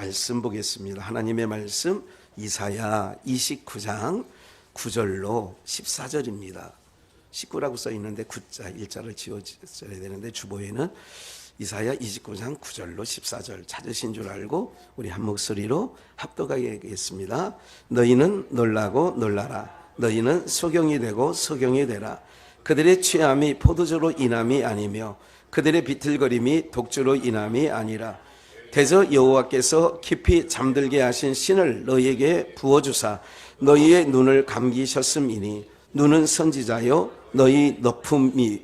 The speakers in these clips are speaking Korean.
말씀 보겠습니다. 하나님의 말씀 이사야 29장 9절로 14절입니다. 19라고 써 있는데 9자 1자를 지워줘야 되는데 주보에는 이사야 29장 9절로 14절 찾으신 줄 알고 우리 한 목소리로 합독하게 하겠습니다. 너희는 놀라고 놀라라. 너희는 소경이 되고 소경이 되라. 그들의 취함이 포도주로 인함이 아니며 그들의 비틀거림이 독주로 인함이 아니라 대저 여호와께서 깊이 잠들게 하신 신을 너희에게 부어주사 너희의 눈을 감기셨음이니 눈은 선지자요 너희 너품이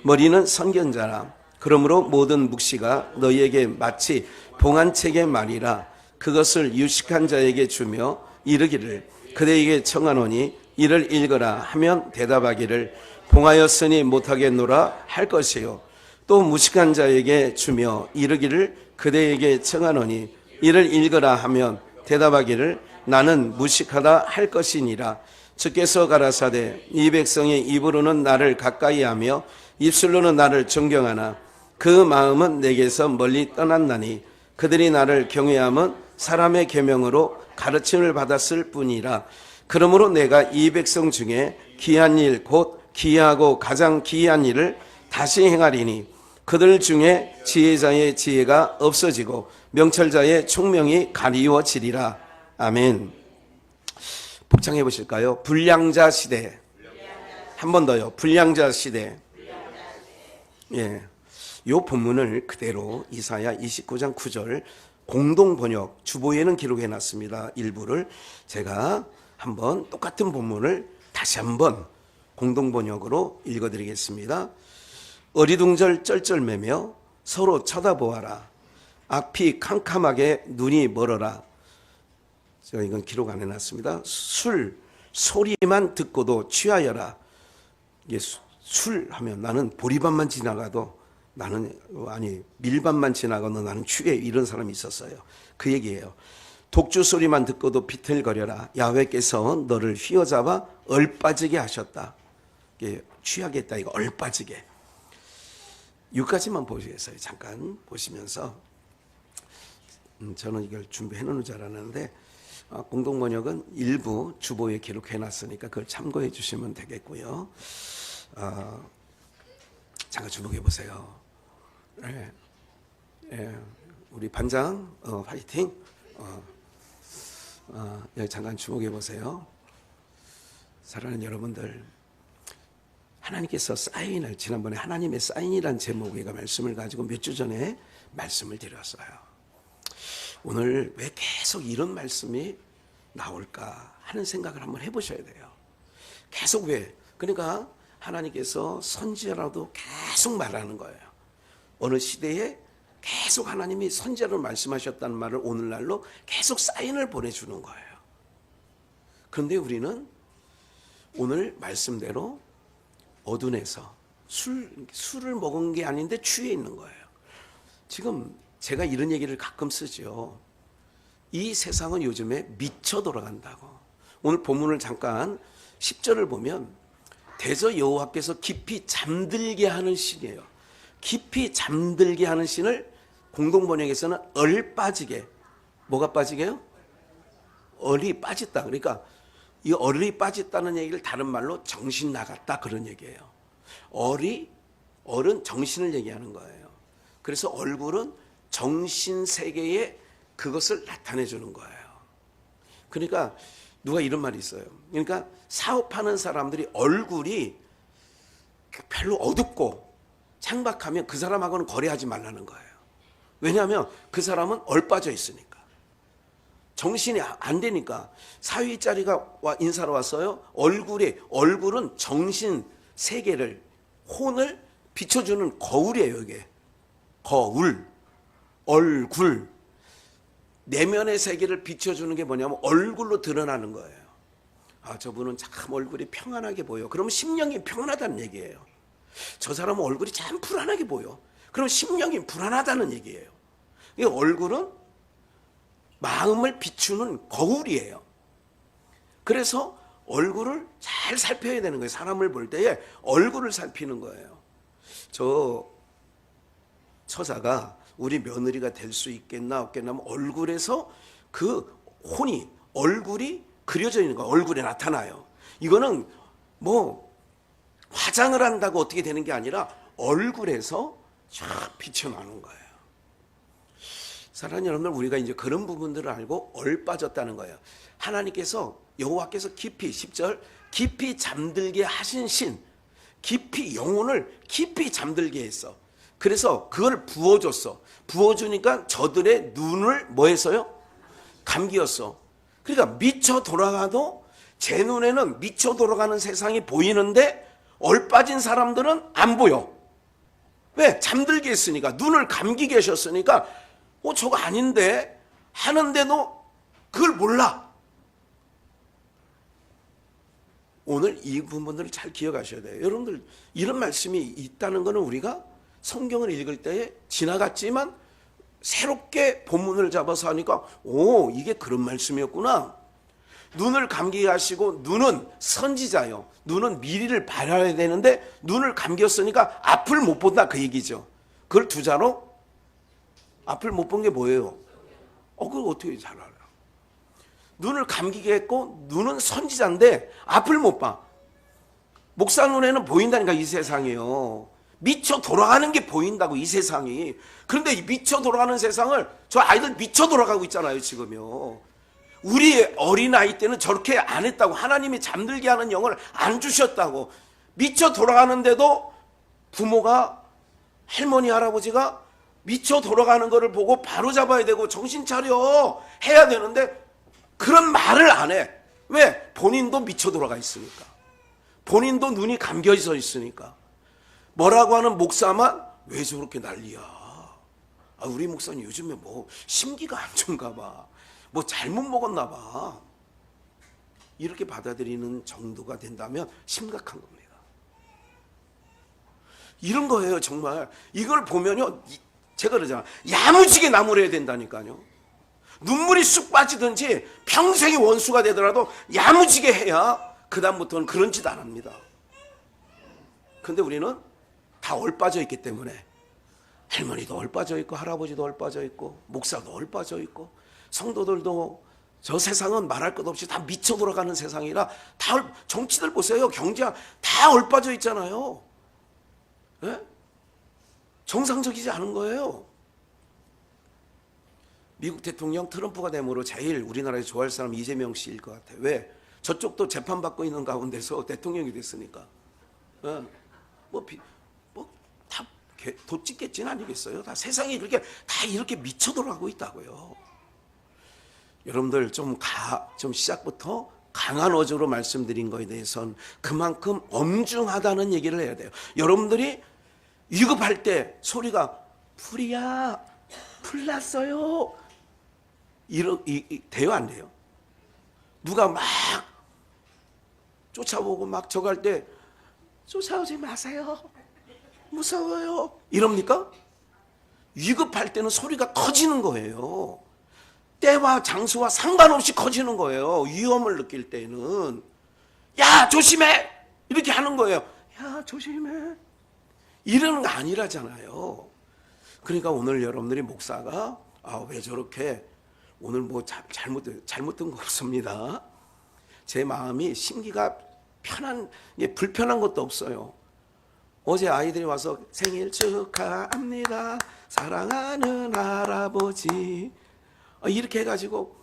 머리는 선견자라. 그러므로 모든 묵시가 너희에게 마치 봉한책의 말이라. 그것을 유식한 자에게 주며 이르기를 그대에게 청하노니 이를 읽으라 하면 대답하기를 봉하였으니 못하겠노라 할 것이요 또 무식한 자에게 주며 이르기를 그대에게 청하노니 이를 읽으라 하면 대답하기를 나는 무식하다 할 것이니라. 주께서 가라사대 이 백성의 입으로는 나를 가까이하며 입술로는 나를 존경하나 그 마음은 내게서 멀리 떠났나니 그들이 나를 경외함은 사람의 계명으로 가르침을 받았을 뿐이라. 그러므로 내가 이 백성 중에 기한 일 곧 기이하고 가장 기이한 일을 다시 행하리니 그들 중에 지혜자의 지혜가 없어지고 명철자의 총명이 가리워지리라. 아멘. 복창해 보실까요? 불량자 시대. 한 번 더요. 불량자 시대. 예. 요 본문을 그대로 이사야 29장 9절 공동 번역 주보에는 기록해 놨습니다. 일부를 제가 한번 똑같은 본문을 다시 한번 공동 번역으로 읽어 드리겠습니다. 어리둥절 쩔쩔매며 서로 쳐다보아라. 앞이 캄캄하게 눈이 멀어라. 제가 이건 기록 안 해놨습니다. 술 소리만 듣고도 취하여라. 이게 술 하면 나는 보리밥만 지나가도 나는 밀밥만 지나가도 나는 취해 이런 사람이 있었어요. 그 얘기예요. 독주 소리만 듣고도 비틀거려라. 야훼께서 너를 휘어잡아 얼빠지게 하셨다. 이게 취하겠다 이거 얼빠지게. 여기까지만 보시겠어요. 잠깐 보시면서 저는 이걸 준비해 놓은 줄 알았는데 공동번역은 일부 주보에 기록해 놨으니까 그걸 참고해 주시면 되겠고요. 잠깐 주목해 보세요. 우리 반장 화이팅. 여기 잠깐 주목해 보세요. 사랑하는 여러분들, 하나님께서 사인을 지난번에 하나님의 사인이란 제목의 말씀을 가지고 몇 주 전에 말씀을 드렸어요. 오늘 왜 계속 이런 말씀이 나올까 하는 생각을 한번 해보셔야 돼요. 계속 왜? 그러니까 하나님께서 선지자라도 계속 말하는 거예요. 어느 시대에 계속 하나님이 선지자로 말씀하셨다는 말을 오늘날로 계속 사인을 보내주는 거예요. 그런데 우리는 오늘 말씀대로 어둠에서 술을 먹은 게 아닌데 취해 있는 거예요. 지금 제가 이런 얘기를 가끔 쓰죠. 이 세상은 요즘에 미쳐 돌아간다고. 오늘 본문을 잠깐 10절을 보면 대저 여호와께서 깊이 잠들게 하는 신이에요. 깊이 잠들게 하는 신을 공동번역에서는 얼빠지게. 뭐가 빠지게요? 얼이 빠졌다. 그러니까 이 얼이 빠졌다는 얘기를 다른 말로 정신 나갔다 그런 얘기예요. 얼은 정신을 얘기하는 거예요. 그래서 얼굴은 정신 세계에 그것을 나타내 주는 거예요. 그러니까 누가 이런 말이 있어요. 그러니까 사업하는 사람들이 얼굴이 별로 어둡고 창박하면 그 사람하고는 거래하지 말라는 거예요. 왜냐하면 그 사람은 얼빠져 있으니까. 정신이 안 되니까. 사위자리가 인사로 왔어요. 얼굴은 정신 세계를, 혼을 비춰주는 거울이에요. 이게 거울, 얼굴. 내면의 세계를 비춰주는 게 뭐냐면 얼굴로 드러나는 거예요. 저분은 참 얼굴이 평안하게 보여. 그러면 심령이 평안하다는 얘기예요. 저 사람은 얼굴이 참 불안하게 보여. 그럼 심령이 불안하다는 얘기예요. 이 얼굴은 마음을 비추는 거울이에요. 그래서 얼굴을 잘 살펴야 되는 거예요. 사람을 볼 때에 얼굴을 살피는 거예요. 저 처자가 우리 며느리가 될 수 있겠나 없겠나 하면 얼굴에서 그 혼이, 얼굴이 그려져 있는 거예요. 얼굴에 나타나요. 이거는 뭐 화장을 한다고 어떻게 되는 게 아니라 얼굴에서 쫙 비춰나오는 거예요. 사랑하는 여러분들, 우리가 이제 그런 부분들을 알고 얼빠졌다는 거예요. 하나님께서, 여호와께서 깊이, 10절, 깊이 잠들게 하신 신, 깊이, 영혼을 깊이 잠들게 했어. 그래서 그걸 부어줬어. 부어주니까 저들의 눈을 뭐 했어요? 감기였어. 그러니까 미쳐 돌아가도 제 눈에는 미쳐 돌아가는 세상이 보이는데 얼빠진 사람들은 안 보여. 왜? 잠들게 했으니까. 눈을 감기게 하셨으니까 저거 아닌데 하는데도 그걸 몰라. 오늘 이 부분들을 잘 기억하셔야 돼요. 여러분들, 이런 말씀이 있다는 것은 우리가 성경을 읽을 때에 지나갔지만 새롭게 본문을 잡아서 하니까 이게 그런 말씀이었구나. 눈을 감기게 하시고, 눈은 선지자요. 눈은 미래를 바라야 되는데 눈을 감겼으니까 앞을 못 본다, 그 얘기죠. 그걸 두 자로 앞을 못 본 게 뭐예요? 그걸 어떻게 잘 알아? 눈을 감기게 했고, 눈은 선지자인데 앞을 못 봐. 목사 눈에는 보인다니까, 이 세상이요. 미쳐 돌아가는 게 보인다고, 이 세상이. 그런데 이 미쳐 돌아가는 세상을, 저 아이들 미쳐 돌아가고 있잖아요, 지금요. 우리 어린아이 때는 저렇게 안 했다고. 하나님이 잠들게 하는 영을 안 주셨다고. 미쳐 돌아가는데도 부모가, 할머니 할아버지가 미쳐 돌아가는 거를 보고 바로 잡아야 되고 정신 차려 해야 되는데 그런 말을 안 해. 왜? 본인도 미쳐 돌아가 있으니까. 본인도 눈이 감겨져 있으니까. 뭐라고 하는 목사만 왜 저렇게 난리야. 우리 목사님 요즘에 뭐 심기가 안 좋은가 봐. 뭐 잘못 먹었나 봐. 이렇게 받아들이는 정도가 된다면 심각한 겁니다. 이런 거예요, 정말. 이걸 보면요, 제가 그러잖아. 야무지게 나무래야 된다니까요. 눈물이 쑥 빠지든지 평생이 원수가 되더라도 야무지게 해야 그 다음부터는 그런 짓 안 합니다. 근데 우리는 다 얼빠져 있기 때문에 할머니도 얼빠져 있고 할아버지도 얼빠져 있고 목사도 얼빠져 있고 성도들도, 저 세상은 말할 것 없이 다 미쳐 돌아가는 세상이라 다, 정치들 보세요. 경제 다 얼빠져 있잖아요. 네? 정상적이지 않은 거예요. 미국 대통령 트럼프가 됨으로 제일 우리나라에서 좋아할 사람은 이재명 씨일 것 같아요. 왜? 저쪽도 재판받고 있는 가운데서 대통령이 됐으니까. 다 돋짓겠지는 아니겠어요? 다 세상이 그렇게 다 이렇게 미쳐 돌아가고 있다고요. 여러분들 좀 시작부터 강한 어조로 말씀드린 거에 대해서는 그만큼 엄중하다는 얘기를 해야 돼요. 여러분들이 위급할 때 소리가 불이야, 불 났어요. 돼요, 안 돼요? 누가 막 쫓아오고 막 저거 할 때 쫓아오지 마세요. 무서워요. 이럽니까? 위급할 때는 소리가 커지는 거예요. 때와 장소와 상관없이 커지는 거예요. 위험을 느낄 때는. 야, 조심해! 이렇게 하는 거예요. 야, 조심해. 이러는 거 아니라잖아요. 그러니까 오늘 여러분들이 목사가 왜 저렇게 오늘 뭐 잘못된 거 없습니다. 제 마음이 심기가 불편한 것도 없어요. 어제 아이들이 와서 생일 축하합니다. 사랑하는 할아버지. 이렇게 해가지고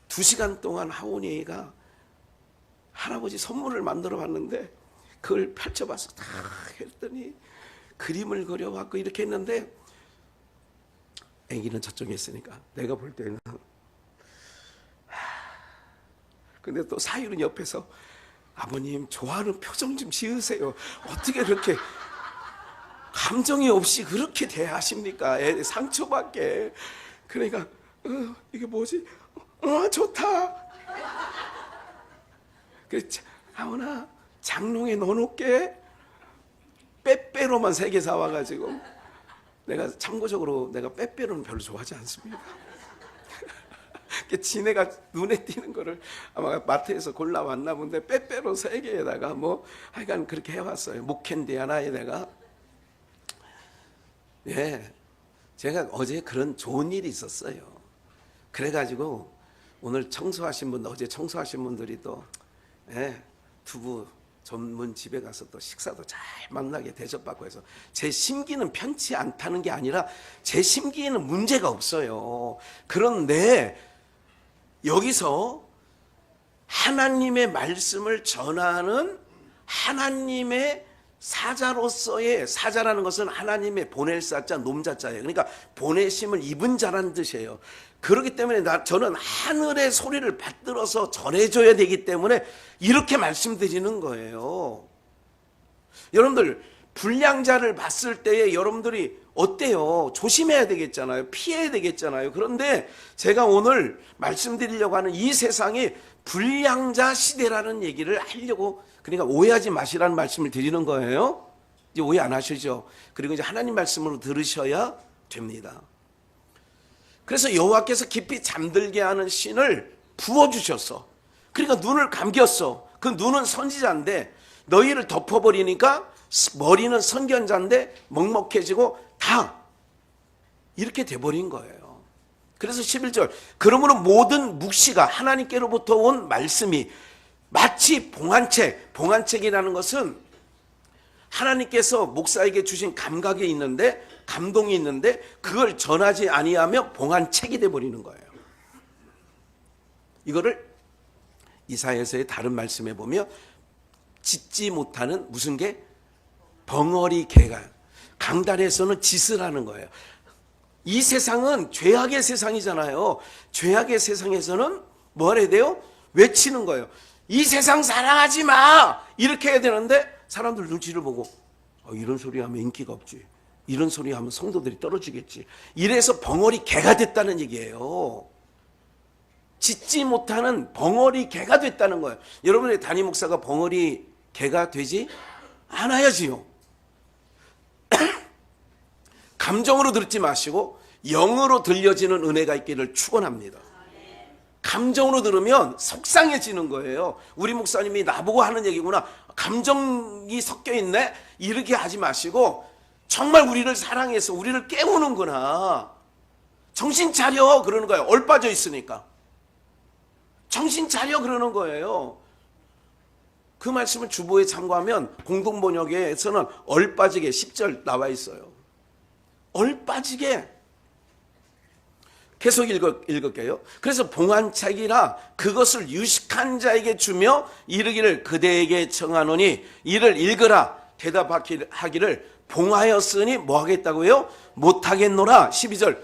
2시간 동안 하원이가 할아버지 선물을 만들어 봤는데 그걸 펼쳐봐서 다 했더니 그림을 그려갖고 이렇게 했는데 애기는 저쪽에 있으니까 내가 볼 때는 근데 또 사유는 옆에서 아버님 좋아하는 표정 좀 지으세요. 어떻게 그렇게 감정이 없이 그렇게 대하십니까? 애 상처받게. 그러니까 이게 뭐지? 좋다. 그래, 아우나 장롱에 넣어놓게. 빼빼로만 3개 사와가지고. 내가 참고적으로 내가 빼빼로는 별로 좋아하지 않습니다. 지네가 눈에 띄는 거를 아마 마트에서 골라왔나 본데 빼빼로 3개에다가 뭐 하여간 그렇게 해왔어요. 목캔디 하나에다가. 예. 제가 어제 그런 좋은 일이 있었어요. 그래가지고 오늘 청소하신 분, 어제 청소하신 분들이 또 두부 전문 집에 가서 또 식사도 잘 만나게 대접받고 해서 제 심기는 편치 않다는 게 아니라 제 심기에는 문제가 없어요. 그런데 여기서 하나님의 말씀을 전하는 하나님의 사자로서의, 사자라는 것은 하나님의 보낼 사자, 놈자자예요. 그러니까 보내심을 입은 자라는 뜻이에요. 그렇기 때문에 저는 하늘의 소리를 받들어서 전해줘야 되기 때문에 이렇게 말씀드리는 거예요. 여러분들 불량자를 봤을 때에 여러분들이 어때요? 조심해야 되겠잖아요. 피해야 되겠잖아요. 그런데 제가 오늘 말씀드리려고 하는 이 세상이 불량자 시대라는 얘기를 하려고, 그러니까 오해하지 마시라는 말씀을 드리는 거예요. 이제 오해 안 하시죠? 그리고 이제 하나님 말씀으로 들으셔야 됩니다. 그래서 여호와께서 깊이 잠들게 하는 신을 부어주셨어. 그러니까 눈을 감겼어. 그 눈은 선지자인데 너희를 덮어버리니까 머리는 선견자인데 먹먹해지고 다 이렇게 돼버린 거예요. 그래서 11절, 그러므로 모든 묵시가 하나님께로부터 온 말씀이 마치 봉안책, 봉안책이라는 것은 하나님께서 목사에게 주신 감각이 있는데, 감동이 있는데 그걸 전하지 아니하며 봉안책이 돼버리는 거예요. 이거를 이사야서의 다른 말씀에 보면 짓지 못하는 무슨 개? 벙어리 개가, 강단에서는 짓을 하는 거예요. 이 세상은 죄악의 세상이잖아요. 죄악의 세상에서는 뭐 해야 돼요? 외치는 거예요. 이 세상 사랑하지 마! 이렇게 해야 되는데 사람들 눈치를 보고 이런 소리 하면 인기가 없지, 이런 소리 하면 성도들이 떨어지겠지, 이래서 벙어리 개가 됐다는 얘기예요. 짓지 못하는 벙어리 개가 됐다는 거예요. 여러분의 담임 목사가 벙어리 개가 되지 않아야지요. 감정으로 듣지 마시고 영으로 들려지는 은혜가 있기를 축원합니다. 감정으로 들으면 속상해지는 거예요. 우리 목사님이 나보고 하는 얘기구나, 감정이 섞여 있네, 이렇게 하지 마시고 정말 우리를 사랑해서 우리를 깨우는구나, 정신 차려 그러는 거예요. 얼빠져 있으니까 정신 차려 그러는 거예요. 그 말씀을 주보에 참고하면 공동번역에서는 얼빠지게 10절 나와 있어요. 얼빠지게. 계속 읽을게요. 그래서 봉안책이라 그것을 유식한 자에게 주며 이르기를 그대에게 청하노니 이를 읽으라 대답하기를 봉하였으니 뭐 하겠다고요? 못하겠노라. 12절,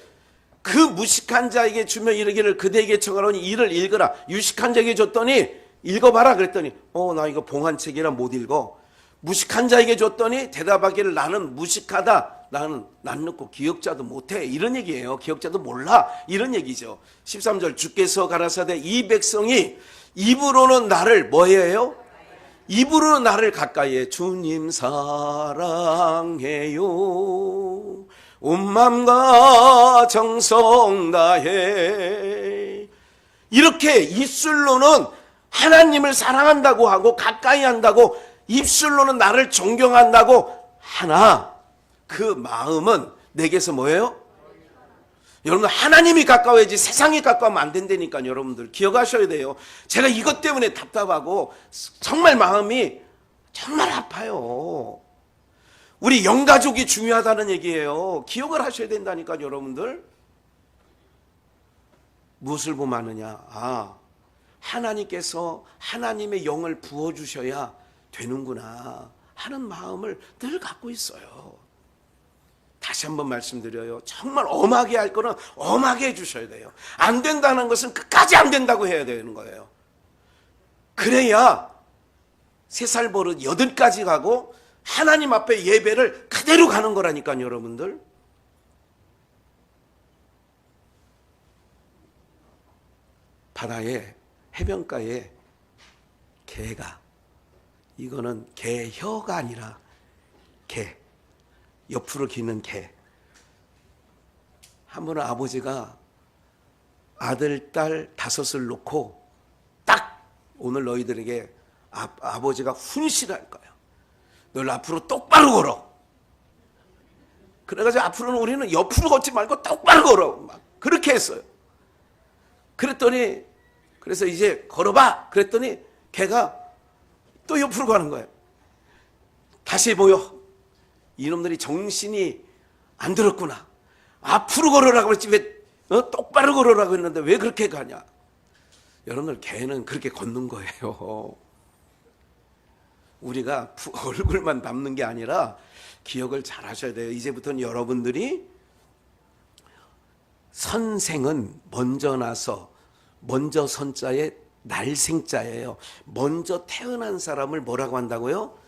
그 무식한 자에게 주며 이르기를 그대에게 청하노니 이를 읽으라. 유식한 자에게 줬더니 읽어봐라 그랬더니 나 이거 봉안책이라 못 읽어. 무식한 자에게 줬더니 대답하기를 나는 무식하다, 나는 낯놓고 기억자도 못해, 이런 얘기예요. 기억자도 몰라, 이런 얘기죠. 13절, 주께서 가라사대 이 백성이 입으로는 나를 뭐해요? 입으로는 나를 가까이에 주님 사랑해요 온 맘과 정성 다해, 이렇게 입술로는 하나님을 사랑한다고 하고 가까이 한다고, 입술로는 나를 존경한다고 하나 그 마음은 내게서 뭐예요? 여러분, 하나님이 가까워야지 세상이 가까우면 안 된다니까요. 여러분들 기억하셔야 돼요. 제가 이것 때문에 답답하고 정말 마음이 정말 아파요. 우리 영가족이 중요하다는 얘기예요. 기억을 하셔야 된다니까요. 여러분들 무엇을 보면 아느냐, 하나님께서 하나님의 영을 부어주셔야 되는구나 하는 마음을 늘 갖고 있어요. 다시 한번 말씀드려요. 정말 엄하게 할 거는 엄하게 해주셔야 돼요. 안 된다는 것은 끝까지 안 된다고 해야 되는 거예요. 그래야 3살 버릇 8가지 가고 하나님 앞에 예배를 그대로 가는 거라니까요. 여러분들 바다에 해변가에 개가, 이거는 개혀가 아니라 개, 옆으로 기는 개. 한 번은 아버지가 아들, 딸 5을 놓고 딱 오늘 너희들에게 아버지가 훈시할 거야. 널 앞으로 똑바로 걸어. 그래가지고 앞으로는 우리는 옆으로 걷지 말고 똑바로 걸어. 막 그렇게 했어요. 그랬더니 그래서 이제 걸어봐. 그랬더니 걔가 또 옆으로 가는 거예요. 다시 해보여. 이놈들이 정신이 안 들었구나. 앞으로 걸으라고 그랬지 왜 똑바로 걸으라고 했는데 왜 그렇게 가냐. 여러분들 개는 그렇게 걷는 거예요. 우리가 얼굴만 닮는 게 아니라 기억을 잘 하셔야 돼요. 이제부터는 여러분들이 선생은 먼저 나서 먼저 선자에 날생자예요. 먼저 태어난 사람을 뭐라고 한다고요?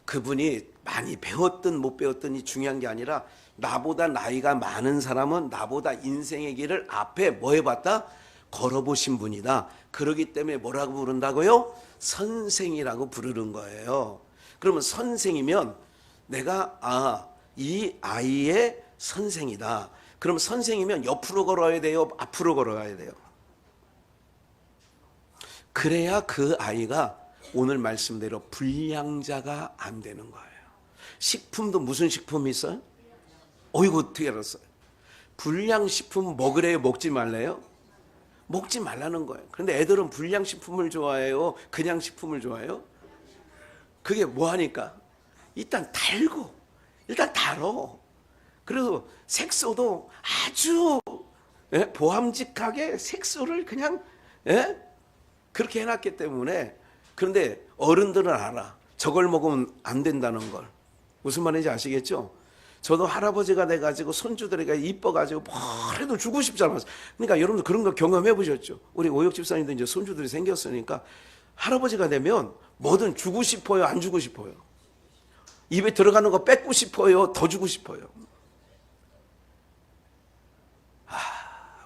그분이 많이 배웠든 못 배웠든이 중요한 게 아니라 나보다 나이가 많은 사람은 나보다 인생의 길을 앞에 뭐 해봤다? 걸어보신 분이다. 그러기 때문에 뭐라고 부른다고요? 선생이라고 부르는 거예요. 그러면 선생이면 내가 이 아이의 선생이다. 그럼 선생이면 옆으로 걸어야 돼요? 앞으로 걸어가야 돼요? 그래야 그 아이가 오늘 말씀대로 불량자가 안 되는 거예요. 식품도 무슨 식품이 있어요? 어이구 어떻게 알았어요? 불량식품 먹으래요? 먹지 말래요? 먹지 말라는 거예요. 그런데 애들은 불량식품을 좋아해요? 그냥 식품을 좋아해요? 그게 뭐하니까? 일단 달고 일단 달어. 그래서 색소도 아주 보함직하게 색소를 그냥 그렇게 해놨기 때문에. 그런데 어른들은 알아. 저걸 먹으면 안 된다는 걸. 무슨 말인지 아시겠죠? 저도 할아버지가 돼가지고 손주들에게 이뻐가지고 뭐래도 주고 싶지 않았어요. 그러니까 여러분들 그런 거 경험해 보셨죠? 우리 오역 집사님도 이제 손주들이 생겼으니까 할아버지가 되면 뭐든 주고 싶어요? 안 주고 싶어요? 입에 들어가는 거 뺏고 싶어요? 더 주고 싶어요?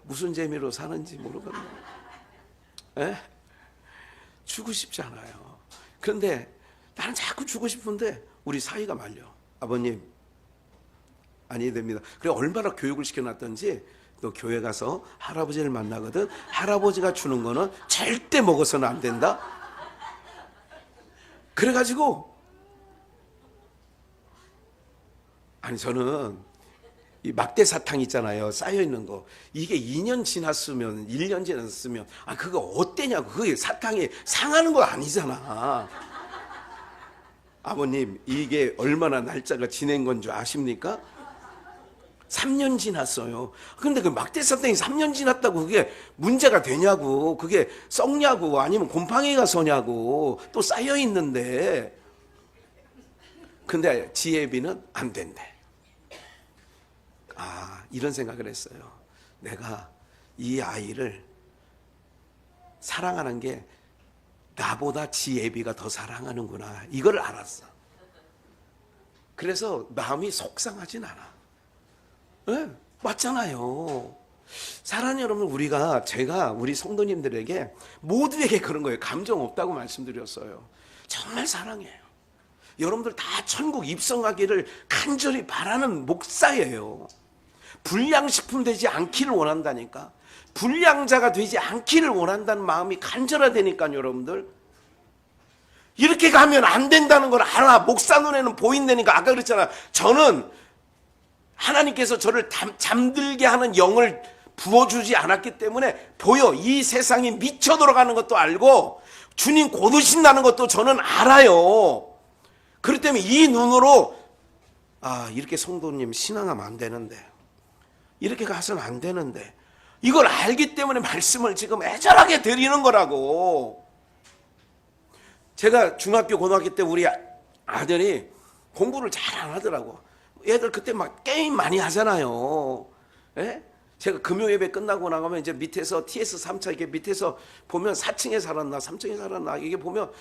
무슨 재미로 사는지 모르겠네요. 주고 싶지 않아요. 그런데 나는 자꾸 주고 싶은데 우리 사이가 말려. 아버님 아니 됩니다. 그래 얼마나 교육을 시켜놨던지 또 교회 가서 할아버지를 만나거든. 할아버지가 주는 거는 절대 먹어서는 안 된다. 그래가지고 아니 저는 이 막대 사탕 있잖아요. 쌓여있는 거. 이게 2년 지났으면 1년 지났으면 그거 어때냐고. 그게 사탕이 상하는 거 아니잖아. 아버님 이게 얼마나 날짜가 지낸 건 줄 아십니까? 3년 지났어요. 근데 그 막대 사탕이 3년 지났다고 그게 문제가 되냐고. 그게 썩냐고 아니면 곰팡이가 서냐고. 또 쌓여있는데. 근데 지혜비는 안 된대. 이런 생각을 했어요. 내가 이 아이를 사랑하는 게 나보다 지혜비가 더 사랑하는구나. 이걸 알았어. 그래서 마음이 속상하진 않아. 맞잖아요. 사랑하는 여러분, 제가 우리 성도님들에게 모두에게 그런 거예요. 감정 없다고 말씀드렸어요. 정말 사랑해요. 여러분들 다 천국 입성하기를 간절히 바라는 목사예요. 불량식품 되지 않기를 원한다니까. 불량자가 되지 않기를 원한다는 마음이 간절하다니까요. 여러분들 이렇게 가면 안 된다는 걸 알아. 목사 눈에는 보인다니까. 아까 그랬잖아. 저는 하나님께서 저를 잠들게 하는 영을 부어주지 않았기 때문에 보여. 이 세상이 미쳐 돌아가는 것도 알고 주님 곧 오신다는 것도 저는 알아요. 그렇기 때문에 이 눈으로 이렇게 성도님 신앙하면 안 되는데, 이렇게 가서는 안 되는데, 이걸 알기 때문에 말씀을 지금 애절하게 드리는 거라고. 제가 중학교 고등학교 때 우리 아들이 공부를 잘 안 하더라고. 애들 그때 막 게임 많이 하잖아요. 제가 금요예배 끝나고 나가면 이제 밑에서 TS 3차 이렇게 밑에서 보면 4층에 살았나 3층에 살았나 이게 보면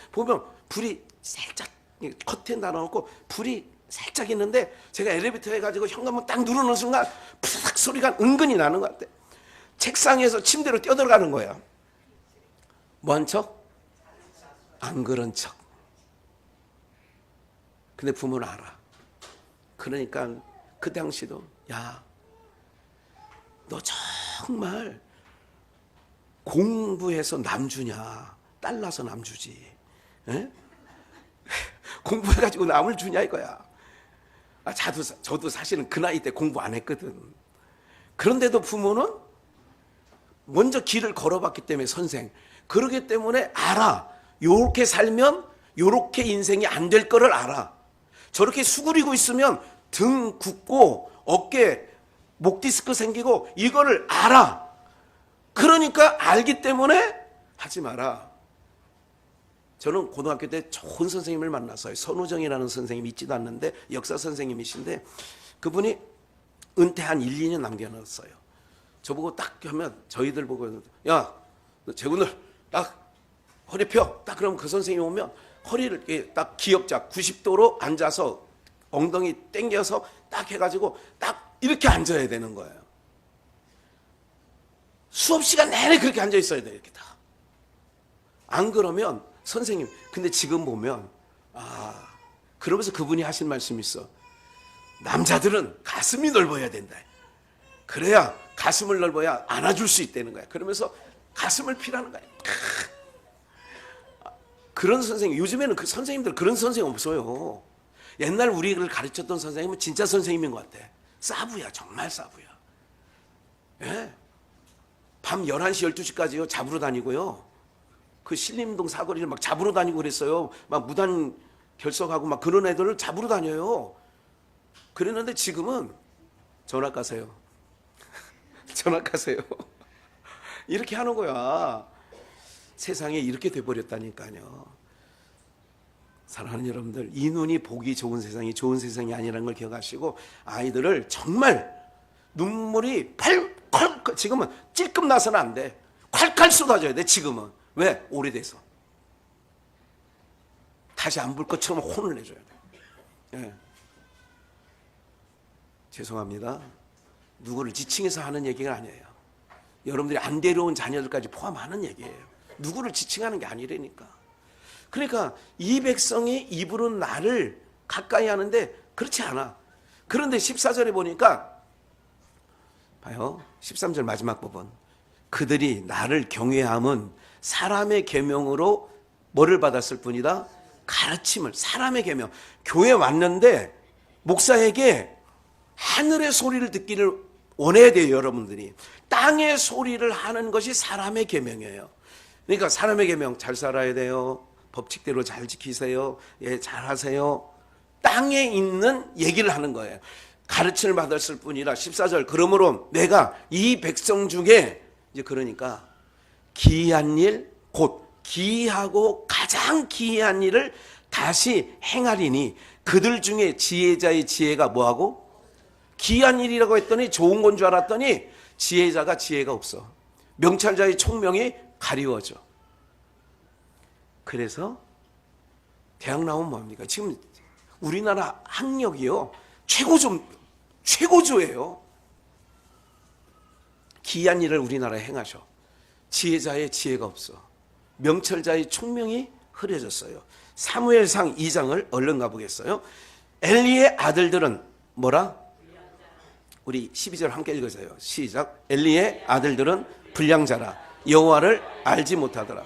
불이 살짝 커튼 달아놓고 불이 살짝 있는데 제가 엘리베이터 해가지고 현관문 딱 누르는 순간 푸삭 소리가 은근히 나는 것 같아. 책상에서 침대로 뛰어들어가는 거야. 뭐한 척? 안 그런 척. 근데 부모는 알아. 그러니까 그 당시도 야, 너 정말 공부해서 남 주냐? 딸라서 남 주지. 공부해가지고 남을 주냐 이거야. 저도 사실은 그 나이 때 공부 안 했거든. 그런데도 부모는 먼저 길을 걸어봤기 때문에 선생. 그러기 때문에 알아. 요렇게 살면 요렇게 인생이 안 될 거를 알아. 저렇게 수그리고 있으면 등 굽고 어깨 목 디스크 생기고 이거를 알아. 그러니까 알기 때문에 하지 마라. 저는 고등학교 때 좋은 선생님을 만났어요. 선우정이라는 선생님이 있지도 않는데 역사 선생님이신데 그분이 은퇴 한 1, 2년 남겨놨어요. 저보고 딱 하면 저희들 보고 야, 너 재훈을 딱 허리 펴. 딱 그러면 그 선생님이 오면 허리를 딱 기역자 90도로 앉아서 엉덩이 당겨서 딱 해가지고 딱 이렇게 앉아야 되는 거예요. 수업 시간 내내 그렇게 앉아 있어야 돼요. 이렇게 다. 안 그러면 선생님, 근데 지금 보면 그러면서 그분이 하신 말씀이 있어. 남자들은 가슴이 넓어야 된다. 그래야 가슴을 넓어야 안아줄 수 있다는 거야. 그러면서 가슴을 피라는 거야. 그런 선생님, 요즘에는 그 선생님들 그런 선생님 없어요. 옛날 우리를 가르쳤던 선생님은 진짜 선생님인 것 같아. 사부야, 정말 사부야. 예? 밤 11시, 12시까지요, 잡으러 다니고요. 그 신림동 사거리를 막 잡으러 다니고 그랬어요. 막 무단 결석하고 막 그런 애들을 잡으러 다녀요. 그랬는데 지금은 전학 가세요. 전학 가세요. 이렇게 하는 거야. 세상에 이렇게 돼버렸다니까요. 사랑하는 여러분들, 이 눈이 보기 좋은 세상이 좋은 세상이 아니라는 걸 기억하시고 아이들을 정말 눈물이 콸콸 지금은 찔끔 나서는 안 돼. 콸콸 쏟아져야 돼. 지금은. 왜? 오래돼서. 다시 안 볼 것처럼 혼을 내줘야 돼. 예. 죄송합니다. 누구를 지칭해서 하는 얘기가 아니에요. 여러분들이 안 데려온 자녀들까지 포함하는 얘기예요. 누구를 지칭하는 게 아니라니까. 그러니까 이 백성이 입으로 나를 가까이 하는데 그렇지 않아. 그런데 14절에 보니까 봐요. 13절 마지막 부분. 그들이 나를 경외함은 사람의 계명으로 뭐를 받았을 뿐이다? 가르침을. 사람의 계명. 교회 왔는데 목사에게 하늘의 소리를 듣기를 원해야 돼요. 여러분들이. 땅의 소리를 하는 것이 사람의 계명이에요. 그러니까 사람의 계명 잘 살아야 돼요. 법칙대로 잘 지키세요. 예, 잘 하세요. 땅에 있는 얘기를 하는 거예요. 가르침을 받았을 뿐이라 14절. 그러므로 내가 이 백성 중에 이제 그러니까 기이한 일, 곧 기이하고 가장 기이한 일을 다시 행하리니 그들 중에 지혜자의 지혜가 뭐하고? 기이한 일이라고 했더니 좋은 건 줄 알았더니 지혜자가 지혜가 없어. 명찰자의 총명이 가리워져. 그래서 대학 나오면 뭐합니까? 지금 우리나라 학력이요 최고조예요. 기이한 일을 우리나라에 행하셔. 지혜자의 지혜가 없어. 명철자의 총명이 흐려졌어요. 사무엘상 2장을 얼른 가보겠어요. 엘리의 아들들은 뭐라? 우리 12절 함께 읽으세요. 시작. 엘리의 아들들은 불량자라 여호와를 알지 못하더라.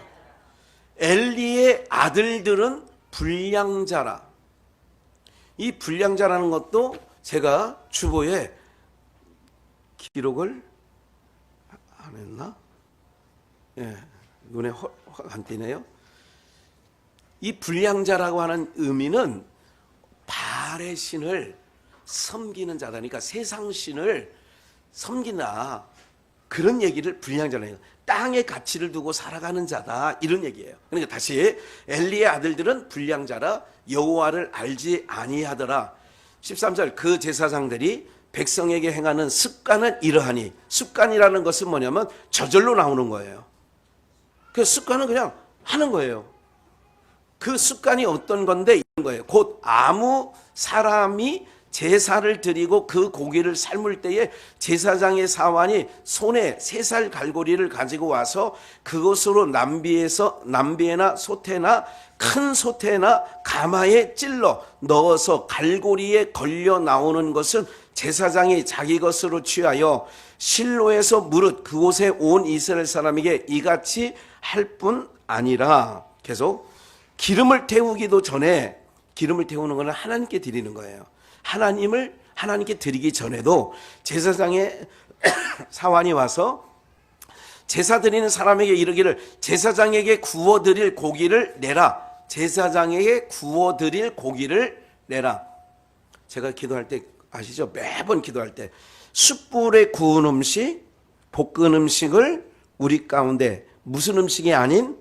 엘리의 아들들은 불량자라. 이 불량자라는 것도 제가 주보에 기록을 안 했나? 예, 눈에 확 안 띄네요. 이 불량자라고 하는 의미는 발의 신을 섬기는 자다. 그러니까 세상 신을 섬긴다. 그런 얘기를 불량자라고 해요. 땅의 가치를 두고 살아가는 자다. 이런 얘기예요. 그러니까 다시 엘리의 아들들은 불량자라 여호와를 알지 아니하더라. 13절 그 제사장들이 백성에게 행하는 습관은 이러하니. 습관이라는 것은 뭐냐면 저절로 나오는 거예요. 그 습관은 그냥 하는 거예요. 그 습관이 어떤 건데 이런 거예요. 곧 아무 사람이 제사를 드리고 그 고기를 삶을 때에 제사장의 사환이 손에 3살 갈고리를 가지고 와서 그것으로 남비에나 소태나 큰 소태나 가마에 찔러 넣어서 갈고리에 걸려 나오는 것은 제사장이 자기 것으로 취하여 실로에서 무릇 그곳에 온 이스라엘 사람에게 이같이 할 뿐 아니라. 계속 기름을 태우기도 전에 기름을 태우는 것은 하나님께 드리는 거예요. 하나님께 드리기 전에도 제사장의 사환이 와서 제사 드리는 사람에게 이르기를 제사장에게 구워드릴 고기를 내라. 제사장에게 구워드릴 고기를 내라. 제가 기도할 때 아시죠? 매번 기도할 때 숯불에 구운 음식, 볶은 음식을 우리 가운데 무슨 음식이 아닌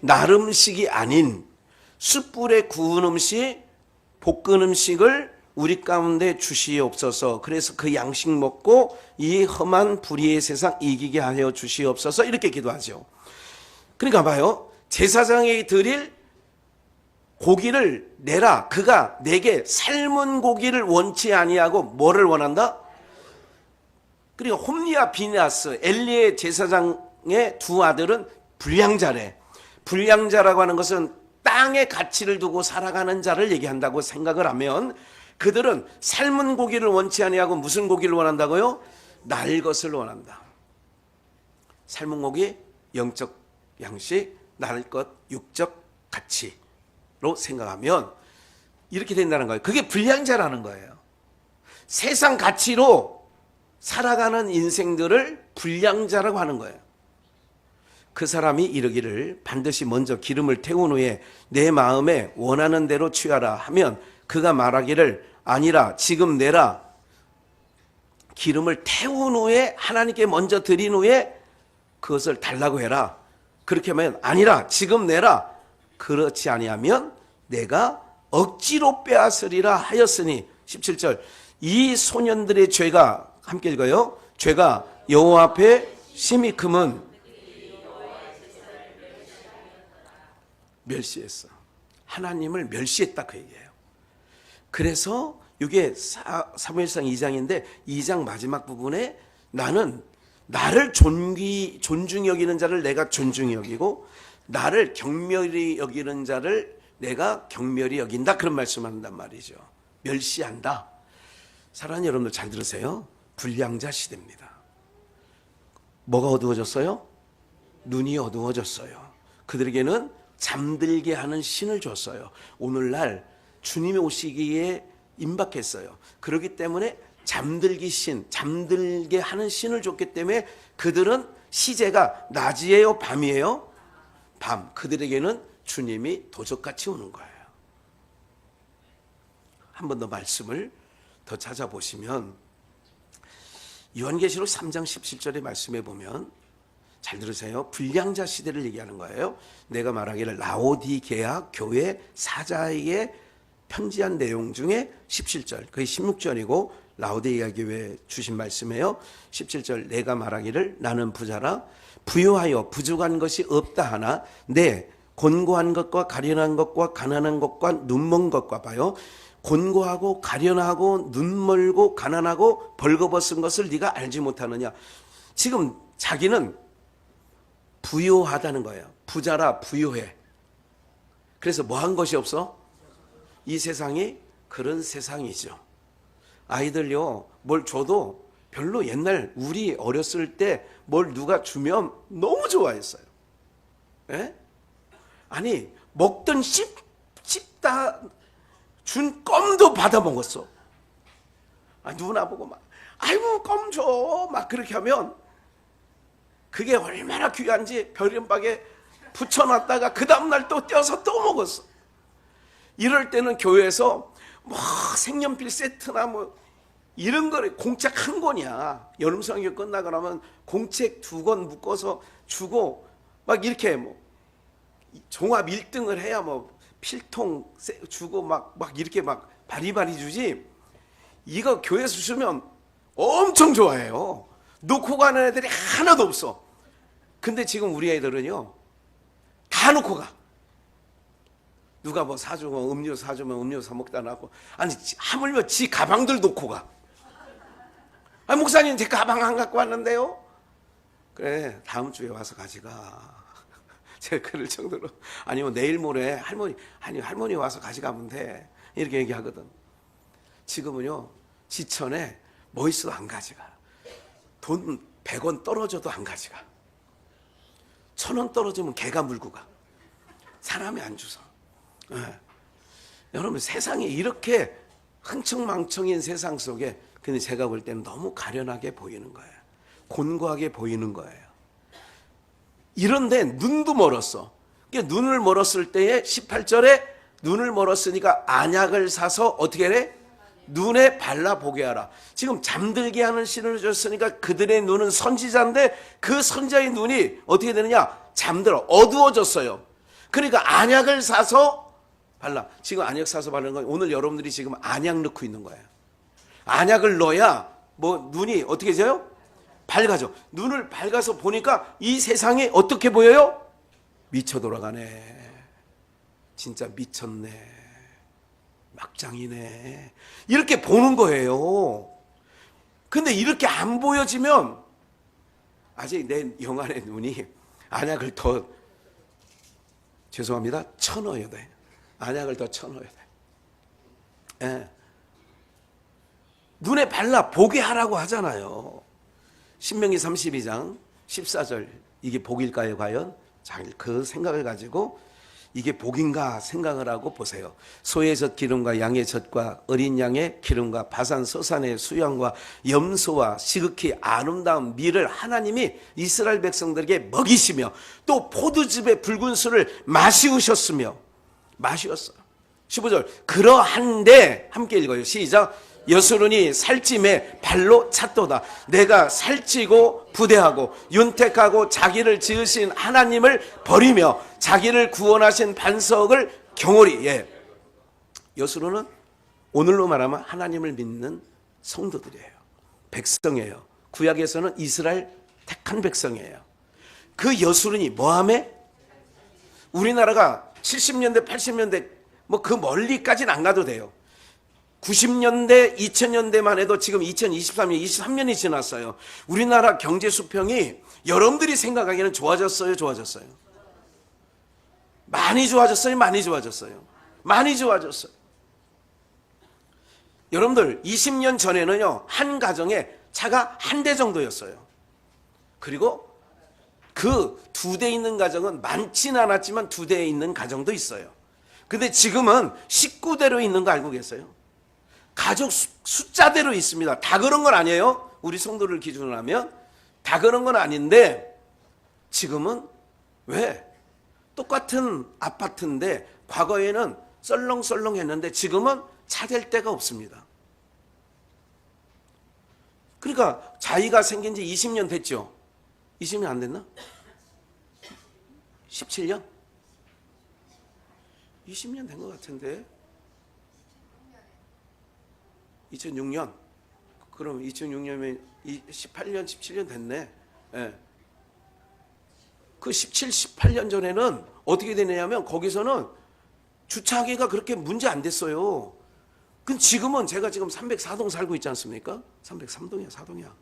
날 음식이 아닌 숯불에 구운 음식, 볶은 음식을 우리 가운데 주시옵소서. 그래서 그 양식 먹고 이 험한 불의의 세상 이기게 하여 주시옵소서. 이렇게 기도하죠. 그러니까 봐요. 제사장에게 드릴 고기를 내라. 그가 내게 삶은 고기를 원치 아니하고 뭐를 원한다? 그리고 홈리와 비나스, 엘리의 제사장의 두 아들은 불량자래. 불량자라고 하는 것은 땅의 가치를 두고 살아가는 자를 얘기한다고 생각을 하면 그들은 삶은 고기를 원치 아니하고 무슨 고기를 원한다고요? 날 것을 원한다. 삶은 고기, 영적 양식, 날 것, 육적 가치로 생각하면 이렇게 된다는 거예요. 그게 불량자라는 거예요. 세상 가치로 살아가는 인생들을 불량자라고 하는 거예요. 그 사람이 이르기를 반드시 먼저 기름을 태운 후에 내 마음에 원하는 대로 취하라 하면 그가 말하기를 아니라 지금 내라. 기름을 태운 후에 하나님께 먼저 드린 후에 그것을 달라고 해라. 그렇게 하면 아니라 지금 내라. 그렇지 아니하면 내가 억지로 빼앗으리라 하였으니 17절 이 소년들의 죄가 함께 읽어요. 죄가 여호와 앞에 심히 크면 멸시했어. 하나님을 멸시했다 그 얘기예요. 그래서 이게 사무엘상 2장인데 2장 마지막 부분에 나는 나를 존중히 여기는 자를 내가 존중히 여기고 나를 경멸히 여기는 자를 내가 경멸히 여긴다 그런 말씀을 한단 말이죠. 멸시한다. 사랑하는 여러분들 잘 들으세요. 불량자 시대입니다. 뭐가 어두워졌어요? 눈이 어두워졌어요. 그들에게는 잠들게 하는 신을 줬어요. 오늘날 주님이 오시기에 임박했어요. 그렇기 때문에 잠들게 하는 신을 줬기 때문에 그들은 시제가 낮이에요, 밤이에요? 밤. 그들에게는 주님이 도적같이 오는 거예요. 한 번 더 말씀을 더 찾아보시면 요한계시록 3장 17절의 말씀에 보면 잘 들으세요. 불량자 시대를 얘기하는 거예요. 내가 말하기를 라오디게아 교회 사자에게 편지한 내용 중에 17절, 그게 16절이고 라오디게아 교회에 주신 말씀이에요. 17절 내가 말하기를 나는 부자라 부유하여 부족한 것이 없다 하나 내 곤고한 것과 가련한 것과 가난한 것과 눈먼 것과 봐요. 곤고하고 가련하고 눈멀고 가난하고 벌거벗은 것을 네가 알지 못하느냐. 지금 자기는 부유하다는 거예요. 부자라 부유해. 그래서 뭐 한 것이 없어? 이 세상이 그런 세상이죠. 아이들요 뭘 줘도 별로 옛날 우리 어렸을 때 뭘 누가 주면 너무 좋아했어요. 예? 아니 먹던 씹다 준 껌도 받아 먹었어. 누나 보고 막 아이고 껌 줘 막 그렇게 하면 그게 얼마나 귀한지 별연박에 붙여놨다가 그 다음날 또 떼어서 또 먹었어. 이럴 때는 교회에서 뭐 색연필 세트나 뭐 이런 거를 공책 한 권이야. 여름 성경 끝나고 나면 공책 2권 묶어서 주고 막 이렇게 뭐 종합 1등을 해야 뭐 필통 주고 막 이렇게 막 바리바리 주지. 이거 교회에서 주면 엄청 좋아해요. 놓고 가는 애들이 하나도 없어. 근데 지금 우리 애들은요 다 놓고 가. 누가 뭐 사주고 음료 사주면 음료 사 먹다 나고 아니 하물며 지 가방들 놓고 가. 아니 목사님 제 가방 안 갖고 왔는데요. 그래 다음 주에 와서 가져가. 제가 그럴 정도로 아니면 내일 모레 할머니 와서 가져가면 돼 이렇게 얘기하거든. 지금은요 지천에 뭐 있어도 안 가져가. 돈 100원 떨어져도 안 가져가. 1000원 떨어지면 개가 물고 가. 사람이 안 주서. 네. 여러분 세상이 이렇게 흥청망청인 세상 속에 근데 제가 볼 때는 너무 가련하게 보이는 거예요. 곤고하게 보이는 거예요. 이런데 눈도 멀었어. 그러니까 눈을 멀었을 때에 18절에 눈을 멀었으니까 안약을 사서 어떻게 해? 눈에 발라보게 하라. 지금 잠들게 하는 신을 줬으니까 그들의 눈은 선지자인데 그 선지자의 눈이 어떻게 되느냐? 잠들어 어두워졌어요. 그러니까 안약을 사서 발라. 지금 안약 사서 바르는 건 오늘 여러분들이 지금 안약 넣고 있는 거예요. 안약을 넣어야 뭐 눈이 어떻게 돼요? 밝아져. 눈을 밝아서 보니까 이 세상이 어떻게 보여요? 미쳐 돌아가네. 진짜 미쳤네. 막장이네. 이렇게 보는 거예요. 근데 이렇게 안 보여지면 아직 내 영안의 눈이 안약을 더 죄송합니다. 쳐넣어야 돼. 안약을 더 쳐넣어야 돼. 예. 눈에 발라 보게 하라고 하잖아요. 신명기 32장 14절 이게 복일까요 과연? 자, 그 생각을 가지고 이게 복인가 생각을 하고 보세요. 소의 젖 기름과 양의 젖과 어린 양의 기름과 바산 서산의 수양과 염소와 시극히 아름다운 밀을 하나님이 이스라엘 백성들에게 먹이시며 또 포도즙의 붉은 술을 마시우셨으며 마시었어요. 15절 그러한데 함께 읽어요. 시작. 여수론이 살찜에 발로 찼도다. 내가 살찌고 부대하고 윤택하고 자기를 지으신 하나님을 버리며 자기를 구원하신 반석을 경홀히. 예. 여수론은 오늘로 말하면 하나님을 믿는 성도들이에요. 백성이에요. 구약에서는 이스라엘 택한 백성이에요. 그 여수론이 뭐하매? 우리나라가 70년대 80년대 뭐 그 멀리까지는 안 가도 돼요. 90년대, 2000년대만 해도 지금 2023년, 23년이 지났어요. 우리나라 경제 수평이 여러분들이 생각하기에는 좋아졌어요, 좋아졌어요? 많이 좋아졌어요, 많이 좋아졌어요? 많이 좋아졌어요. 여러분들 20년 전에는요, 한 가정에 차가 한 대 정도였어요. 그리고 그 2대 있는 가정은 많지는 않았지만 2대 있는 가정도 있어요. 근데 지금은 19대로 있는 거 알고 계세요? 가족 숫자대로 있습니다. 다 그런 건 아니에요. 우리 성도를 기준으로 하면 다 그런 건 아닌데 지금은 왜? 똑같은 아파트인데 과거에는 썰렁썰렁했는데 지금은 차댈 데가 없습니다. 그러니까 자기가 생긴 지 20년 됐죠. 20년 안 됐나? 17년? 20년 된 것 같은데 2006년 그럼 2006년이면 18년 17년 됐네. 예. 그 17, 18년 전에는 어떻게 되느냐면 거기서는 주차하기가 그렇게 문제 안 됐어요. 근데 지금은 제가 지금 304동 살고 있지 않습니까? 303동이야 4동이야.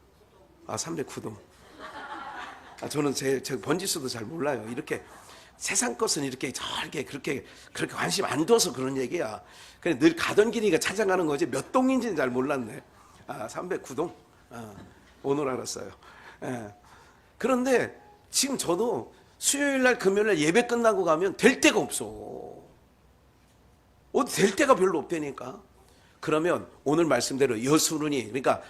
아 309동. 아, 저는 제 번지수도 잘 몰라요. 이렇게 세상 것은 이렇게 저렇게 그렇게 관심 안 둬서 그런 얘기야. 그냥 늘 가던 길이가 찾아가는 거지 몇 동인지는 잘 몰랐네. 아 309동. 아, 오늘 알았어요. 예. 그런데 지금 저도 수요일 날 금요일 날 예배 끝나고 가면 될 데가 없어. 어디 될 데가 별로 없다니까. 그러면 오늘 말씀대로 여수론이 그러니까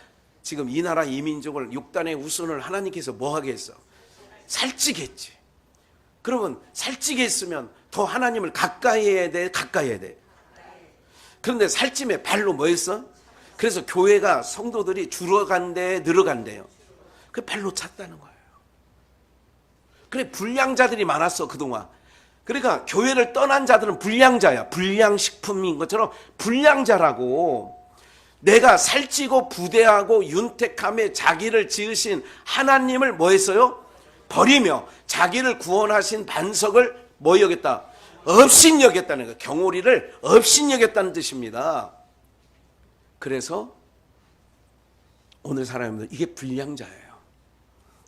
지금 이 나라 이 민족을 6단의 우선을 하나님께서 뭐 하게 했어? 살찌겠지. 그러면 살찌게 했으면 더 하나님을 가까이 해야 돼, 가까이 해야 돼. 그런데 살찜에 발로 뭐 했어? 그래서 교회가 성도들이 줄어간대, 늘어간대요. 그 발로 찼다는 거예요. 그래 불량자들이 많았어 그동안. 그러니까 교회를 떠난 자들은 불량자야. 불량식품인 것처럼 불량자라고. 내가 살찌고 부대하고 윤택함에 자기를 지으신 하나님을 뭐 했어요? 버리며 자기를 구원하신 반석을 뭐 여겼다? 없인 여겼다는 거예요. 경오리를 없인 여겼다는 뜻입니다. 그래서 오늘 사람들 이게 불량자예요.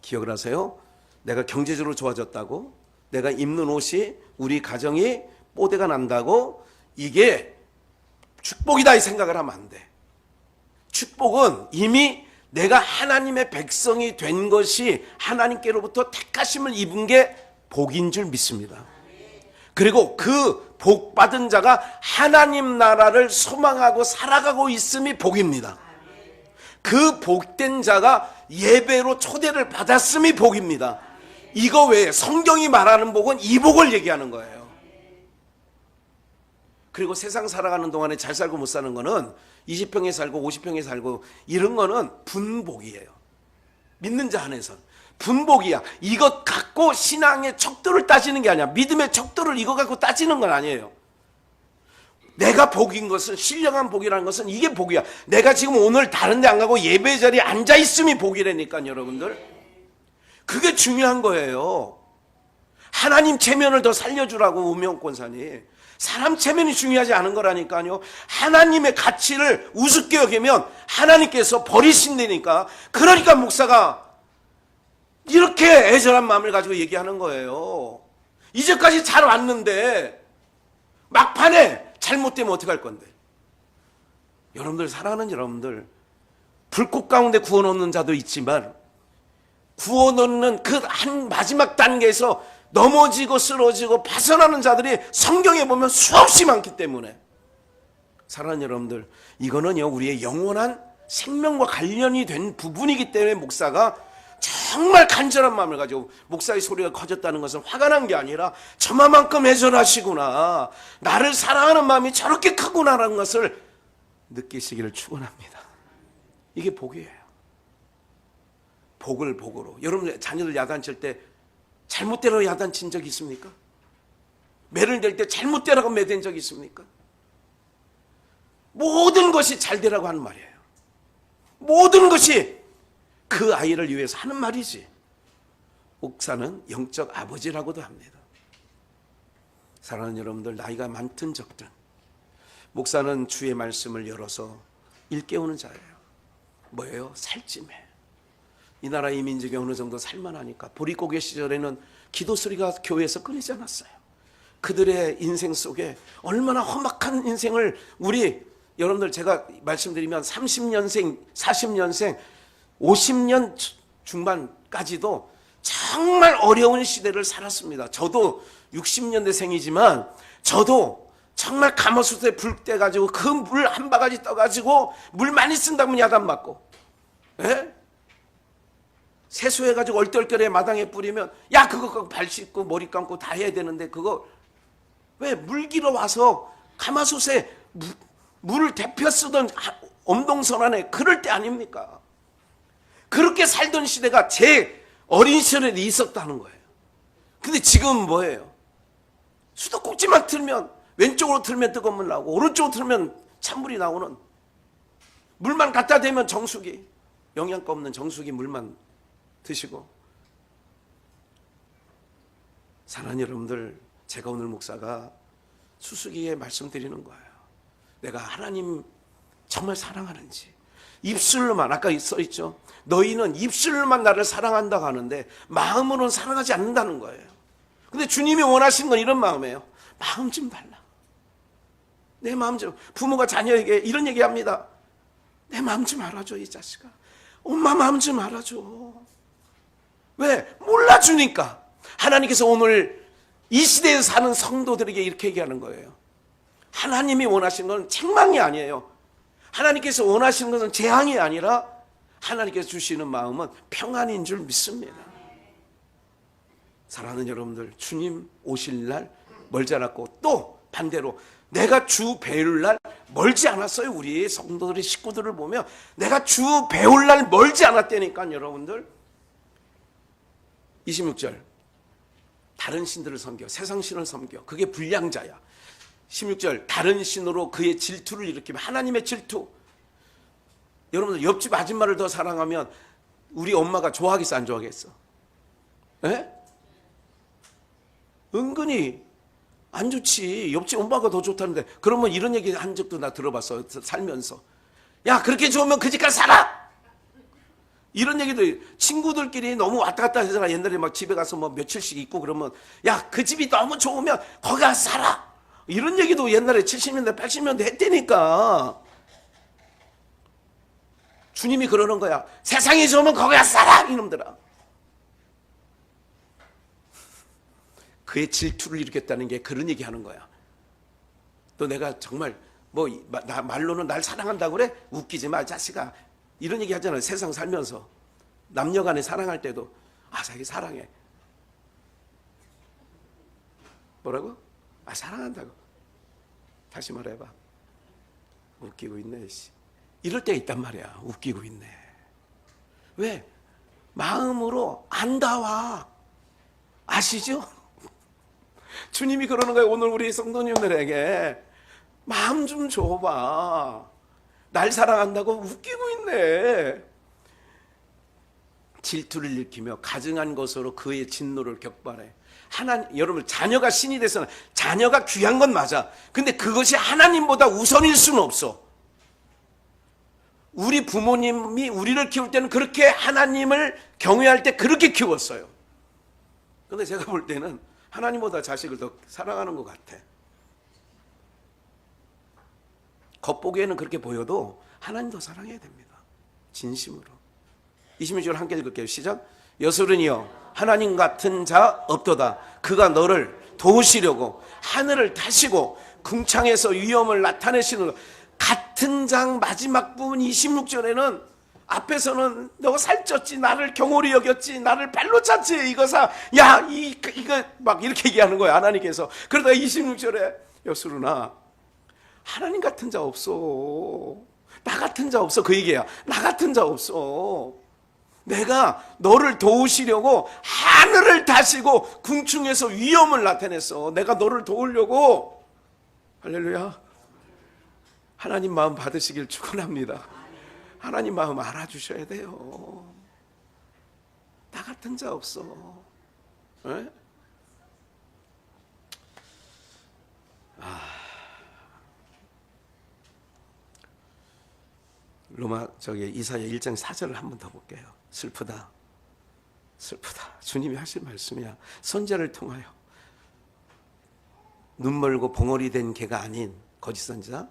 기억을 하세요. 내가 경제적으로 좋아졌다고, 내가 입는 옷이 우리 가정이 뽀대가 난다고 이게 축복이다 이 생각을 하면 안 돼. 축복은 이미 내가 하나님의 백성이 된 것이 하나님께로부터 택하심을 입은 게 복인 줄 믿습니다. 그리고 그 복 받은 자가 하나님 나라를 소망하고 살아가고 있음이 복입니다. 그 복된 자가 예배로 초대를 받았음이 복입니다. 이거 외에 성경이 말하는 복은 이 복을 얘기하는 거예요. 그리고 세상 살아가는 동안에 잘 살고 못 사는 거는 20평에 살고 50평에 살고 이런 거는 분복이에요. 믿는 자 안에선 분복이야. 이것 갖고 신앙의 척도를 따지는 게 아니야. 믿음의 척도를 이거 갖고 따지는 건 아니에요. 내가 복인 것은, 신령한 복이라는 것은 이게 복이야. 내가 지금 오늘 다른 데 안 가고 예배 자리에 앉아 있음이 복이라니까 여러분들. 그게 중요한 거예요. 하나님 체면을 더 살려주라고 우명 권사님. 사람 체면이 중요하지 않은 거라니까요. 하나님의 가치를 우습게 여기면 하나님께서 버리신다니까. 그러니까 목사가 이렇게 애절한 마음을 가지고 얘기하는 거예요. 이제까지 잘 왔는데 막판에 잘못되면 어떡할 건데. 여러분들, 사랑하는 여러분들, 불꽃 가운데 구원 얻는 자도 있지만 구원 얻는 그 한 마지막 단계에서 넘어지고 쓰러지고 파산하는 자들이 성경에 보면 수없이 많기 때문에, 사랑하는 여러분들, 이거는요 우리의 영원한 생명과 관련이 된 부분이기 때문에 목사가 정말 간절한 마음을 가지고, 목사의 소리가 커졌다는 것은 화가 난 게 아니라 저만큼 애절하시구나, 나를 사랑하는 마음이 저렇게 크구나라는 것을 느끼시기를 축원합니다. 이게 복이에요. 복을 복으로. 여러분 자녀들 야단칠 때 잘못되라고 야단친 적 있습니까? 매를 댈 때 잘못되라고 매댄 적 있습니까? 모든 것이 잘 되라고 하는 말이에요. 모든 것이 그 아이를 위해서 하는 말이지. 목사는 영적 아버지라고도 합니다. 사랑하는 여러분들, 나이가 많든 적든 목사는 주의 말씀을 열어서 일깨우는 자예요. 뭐예요? 살찜해. 이 나라 이 민족이 어느 정도 살만하니까. 보릿고개 시절에는 기도 소리가 교회에서 끊이지 않았어요. 그들의 인생 속에 얼마나 험악한 인생을 우리 여러분들, 제가 말씀드리면 30년생, 40년생, 50년 중반까지도 정말 어려운 시대를 살았습니다. 저도 60년대생이지만 저도 정말 가마솥에 불 떼가지고 그 물 한 바가지 떠가지고 물 많이 쓴다면 야단 맞고, 예? 세수해가지고 얼떨결에 마당에 뿌리면 야 그거 발 씻고 머리 감고 다 해야 되는데 그거 왜 물기로 와서 가마솥에 물을 데펴 쓰던 엄동설 안에 그럴 때 아닙니까? 그렇게 살던 시대가 제 어린 시절에 있었다는 거예요. 근데 지금은 뭐예요? 수도꼭지만 틀면, 왼쪽으로 틀면 뜨거운 물 나오고 오른쪽으로 틀면 찬물이 나오는, 물만 갖다 대면 정수기, 영양가 없는 정수기 물만 드시고. 사랑하는 여러분들, 제가 오늘 목사가 수수기에 말씀드리는 거예요. 내가 하나님 정말 사랑하는지. 입술로만, 아까 써있죠, 너희는 입술로만 나를 사랑한다고 하는데 마음으로는 사랑하지 않는다는 거예요. 근데 주님이 원하시는 건 이런 마음이에요. 마음 좀 달라. 내 마음 좀. 부모가 자녀에게 이런 얘기합니다. 내 마음 좀 알아줘, 이 자식아. 엄마 마음 좀 알아줘. 왜? 몰라주니까. 하나님께서 오늘 이 시대에 사는 성도들에게 이렇게 얘기하는 거예요. 하나님이 원하시는 건 책망이 아니에요. 하나님께서 원하시는 것은 재앙이 아니라 하나님께서 주시는 마음은 평안인 줄 믿습니다. 사랑하는 여러분들, 주님 오실 날 멀지 않았고, 또 반대로 내가 주 배울 날 멀지 않았어요. 우리 성도들의 식구들을 보면 내가 주 배울 날 멀지 않았다니까. 여러분들 26절, 다른 신들을 섬겨, 세상 신을 섬겨, 그게 불량자야. 16절, 다른 신으로 그의 질투를 일으키면, 하나님의 질투. 여러분들 옆집 아줌마를 더 사랑하면 우리 엄마가 좋아하겠어, 안 좋아하겠어? 에? 은근히 안 좋지. 옆집 엄마가 더 좋다는데. 그러면 이런 얘기 한 적도 나 들어봤어, 살면서. 야, 그렇게 좋으면 그 집 가서 살아! 이런 얘기도, 친구들끼리 너무 왔다 갔다 하잖아. 옛날에 막 집에 가서 뭐 며칠씩 있고 그러면, 야, 그 집이 너무 좋으면 거기 가서 살아! 이런 얘기도 옛날에 70년대 80년대 했다니까. 주님이 그러는 거야. 세상이 좋으면 거기 가서 살아, 이놈들아. 그의 질투를 일으켰다는 게 그런 얘기 하는 거야. 또 내가 정말 말로는 날 사랑한다고 그래? 웃기지 마 자식아. 이런 얘기 하잖아요. 세상 살면서 남녀 간에 사랑할 때도 자기 사랑해. 뭐라고? 사랑한다고. 다시 말해봐. 웃기고 있네. 이럴 때가 있단 말이야. 웃기고 있네. 왜? 마음으로 안 닿아. 아시죠? 주님이 그러는 거예요. 오늘 우리 성도님들에게 마음 좀 줘봐. 날 사랑한다고 웃기고 있네. 질투를 일으키며 가증한 것으로 그의 진노를 격발해. 여러분, 자녀가 신이 돼서는 자녀가 귀한 건 맞아. 근데 그것이 하나님보다 우선일 수는 없어. 우리 부모님이 우리를 키울 때는 그렇게 하나님을 경외할 때 그렇게 키웠어요. 근데 제가 볼 때는 하나님보다 자식을 더 사랑하는 것 같아. 겉보기에는 그렇게 보여도 하나님 더 사랑해야 됩니다. 진심으로. 26절 함께 읽을게요. 시작. 여수른이여 하나님 같은 자 없도다. 그가 너를 도우시려고 하늘을 타시고 궁창에서 위엄을 나타내시는 같은 장 마지막 부분 26절에는 앞에서는 너 살쪘지, 나를 경홀히 여겼지, 나를 발로 찼지, 이거 막 이렇게 얘기하는 거야 하나님께서. 그러다가 26절에 여수르나 하나님 같은 자 없어. 나 같은 자 없어. 그 얘기야. 나 같은 자 없어. 내가 너를 도우시려고 하늘을 타시고 궁충에서 위엄을 나타냈어. 내가 너를 도우려고. 할렐루야. 하나님 마음 받으시길 축원합니다. 하나님 마음 알아주셔야 돼요. 나 같은 자 없어. 에? 이사야 1장 4절을 한 번 더 볼게요. 슬프다. 주님이 하신 말씀이야. 선지자를 통하여 눈 멀고 벙어리 된 개가 아닌 거짓 선지자,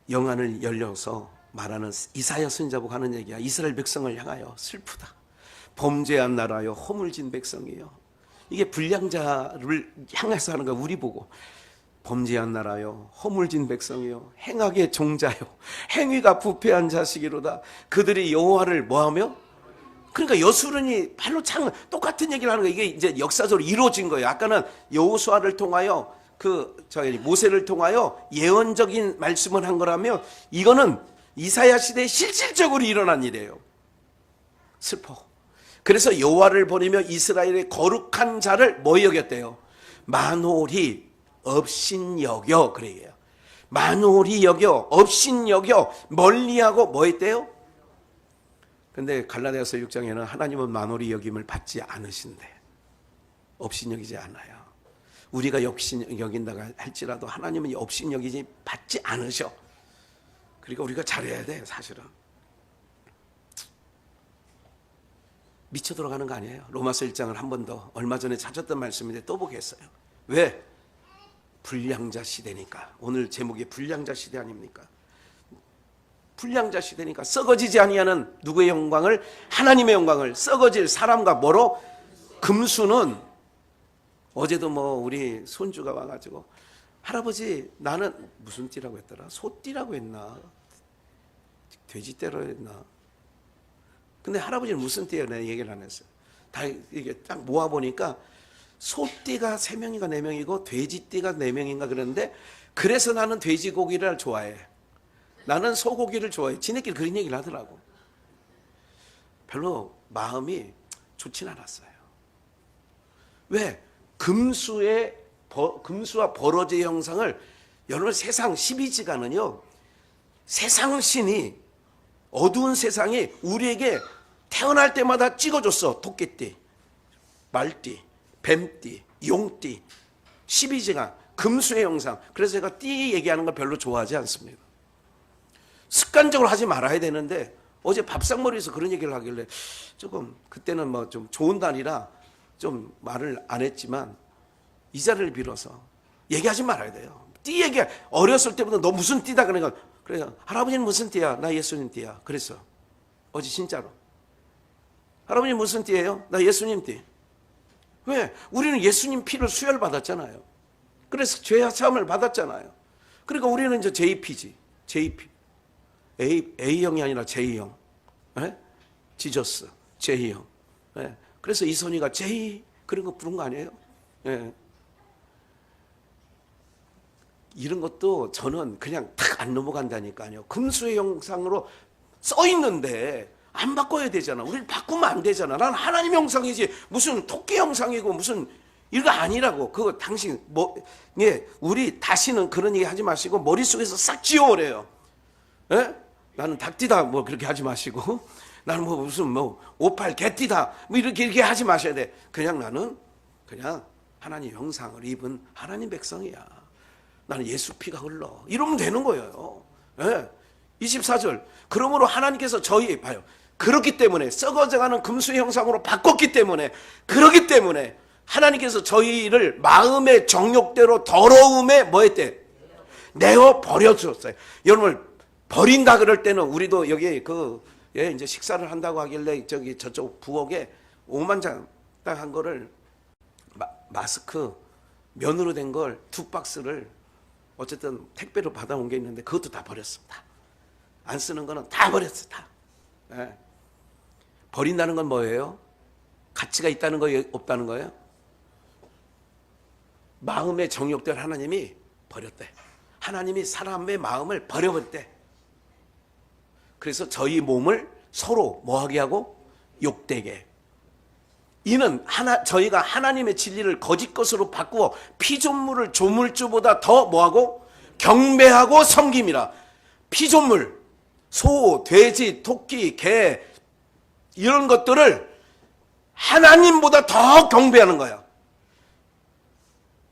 영안을 열려서 말하는 이사야 선지자 보고 하는 얘기야. 이스라엘 백성을 향하여 슬프다. 범죄한 나라여 허물진 백성이여. 이게 불량자를 향해서 하는 거야. 우리 보고. 범죄한 나라여 허물진 백성이여 행악의 종자여 행위가 부패한 자식이로다. 그들이 여호와를 뭐하며? 그러니까 여수른이 발로 창 똑같은 얘기를 하는 거예요. 이게 이제 역사적으로 이루어진 거예요. 아까는 여호수아를 통하여 모세를 통하여 예언적인 말씀을 한 거라면 이거는 이사야 시대에 실질적으로 일어난 일이에요. 슬퍼. 그래서 여호와를 버리며 이스라엘의 거룩한 자를 뭐 여겼대요? 만홀히 업신여겨. 그래요. 만홀히 여겨, 업신여겨, 멀리하고 뭐 했대요? 근데 갈라디아서 6장에는 하나님은 만홀히 여김을 받지 않으신대. 업신여기지 않아요. 우리가 업신여긴다 할지라도 하나님은 업신여기지 받지 않으셔. 그러니까 우리가 잘해야 돼. 사실은 미쳐 들어가는 거 아니에요. 로마서 1장을 한 번 더, 얼마 전에 찾았던 말씀인데 또 보겠어요. 왜? 불량자 시대니까. 오늘 제목이 불량자 시대 아닙니까? 불량자 시대니까. 썩어지지 아니하는 누구의 영광을? 하나님의 영광을. 썩어질 사람과 뭐로? 금수는 어제도 우리 손주가 와가지고 할아버지 나는 무슨 띠라고 했더라? 소띠라고 했나? 돼지띠라고 했나? 근데 할아버지는 무슨 띠야? 내가 얘기를 안 했어요. 다 이게 딱 모아보니까 소띠가 3명인가 4명이고 돼지띠가 4명인가 그러는데, 그래서 나는 돼지고기를 좋아해. 나는 소고기를 좋아해. 지네끼리 그런 얘기를 하더라고. 별로 마음이 좋진 않았어요. 왜? 금수와 버러지의 형상을, 여러분 세상 12지간은요, 세상 신이, 어두운 세상이 우리에게 태어날 때마다 찍어줬어. 토끼띠, 말띠, 뱀띠, 용띠, 12지간, 금수의 형상. 그래서 제가 띠 얘기하는 걸 별로 좋아하지 않습니다. 습관적으로 하지 말아야 되는데 어제 밥상머리에서 그런 얘기를 하길래 조금 그때는 좀 좋은 날이라 좀 말을 안 했지만 이 자리를 빌어서 얘기하지 말아야 돼요. 띠 얘기 어렸을 때부터 너 무슨 띠다 그러니까 그래요. 할아버지는 무슨 띠야? 나 예수님 띠야. 그랬어. 어제 진짜로. 할아버지 무슨 띠예요? 나 예수님 띠. 왜? 우리는 예수님 피를 수혈받았잖아요. 그래서 죄 사함을 받았잖아요. 그러니까 우리는 이제 JP지. JP. A형이 아니라 J형. 예? 지저스. J형. 예. 그래서 이선희가 J 그런 거 부른 거 아니에요? 예. 이런 것도 저는 그냥 탁 안 넘어간다니까요. 금수의 형상으로 써 있는데 안 바꿔야 되잖아. 우리를 바꾸면 안 되잖아. 난 하나님 형상이지 무슨 토끼 형상이고 무슨 이거 아니라고. 그거 당신 예, 우리 다시는 그런 얘기 하지 마시고 머릿속에서 싹 지워버려요. 예? 나는 닭띠다 뭐 그렇게 하지 마시고 나는 뭐 무슨 58 개띠다 뭐 이렇게 하지 마셔야 돼. 그냥 나는 그냥 하나님 형상을 입은 하나님 백성이야. 나는 예수 피가 흘러. 이러면 되는 거예요. 예. 24절. 그러므로 하나님께서 저희 봐요. 그렇기 때문에 썩어져가는 금수의 형상으로 바꿨기 때문에 그렇기 때문에 하나님께서 저희를 마음의 정욕대로 더러움에 뭐 했대? 내어 버려주었어요. 여러분 버린다 그럴 때는 우리도 여기 예, 이제 식사를 한다고 하길래 저쪽 부엌에 5만 장 딱 한 거를 마스크 면으로 된 걸 2박스를 어쨌든 택배로 받아온 게 있는데 그것도 다 버렸습니다. 안 쓰는 거는 다 버렸어. 다. 예. 버린다는 건 뭐예요? 가치가 있다는 거예요? 없다는 거예요? 마음의 정욕대로 하나님이 버렸대. 하나님이 사람의 마음을 버려버렸대. 그래서 저희 몸을 서로 뭐하게 하고? 욕되게. 이는 저희가 하나님의 진리를 거짓 것으로 바꾸어 피조물을 조물주보다 더 뭐하고? 경배하고 섬김이라. 피조물, 소, 돼지, 토끼, 개 이런 것들을 하나님보다 더 경배하는 거야.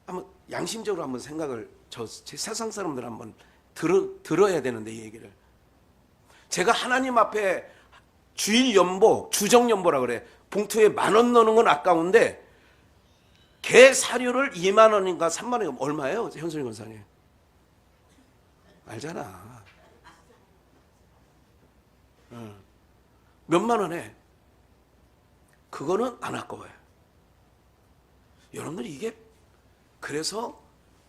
한번 양심적으로 한번 생각을 제 세상 사람들 한번 들어야 되는데 이 얘기를. 제가 하나님 앞에 주일 연보, 주정 연보라 그래. 봉투에 10,000원 넣는 건 아까운데 개 사료를 2만 원인가 3만 원인가 얼마예요? 현순이 권사님 알잖아. 몇만 원에 그거는 안 아까워요. 여러분들 이게 그래서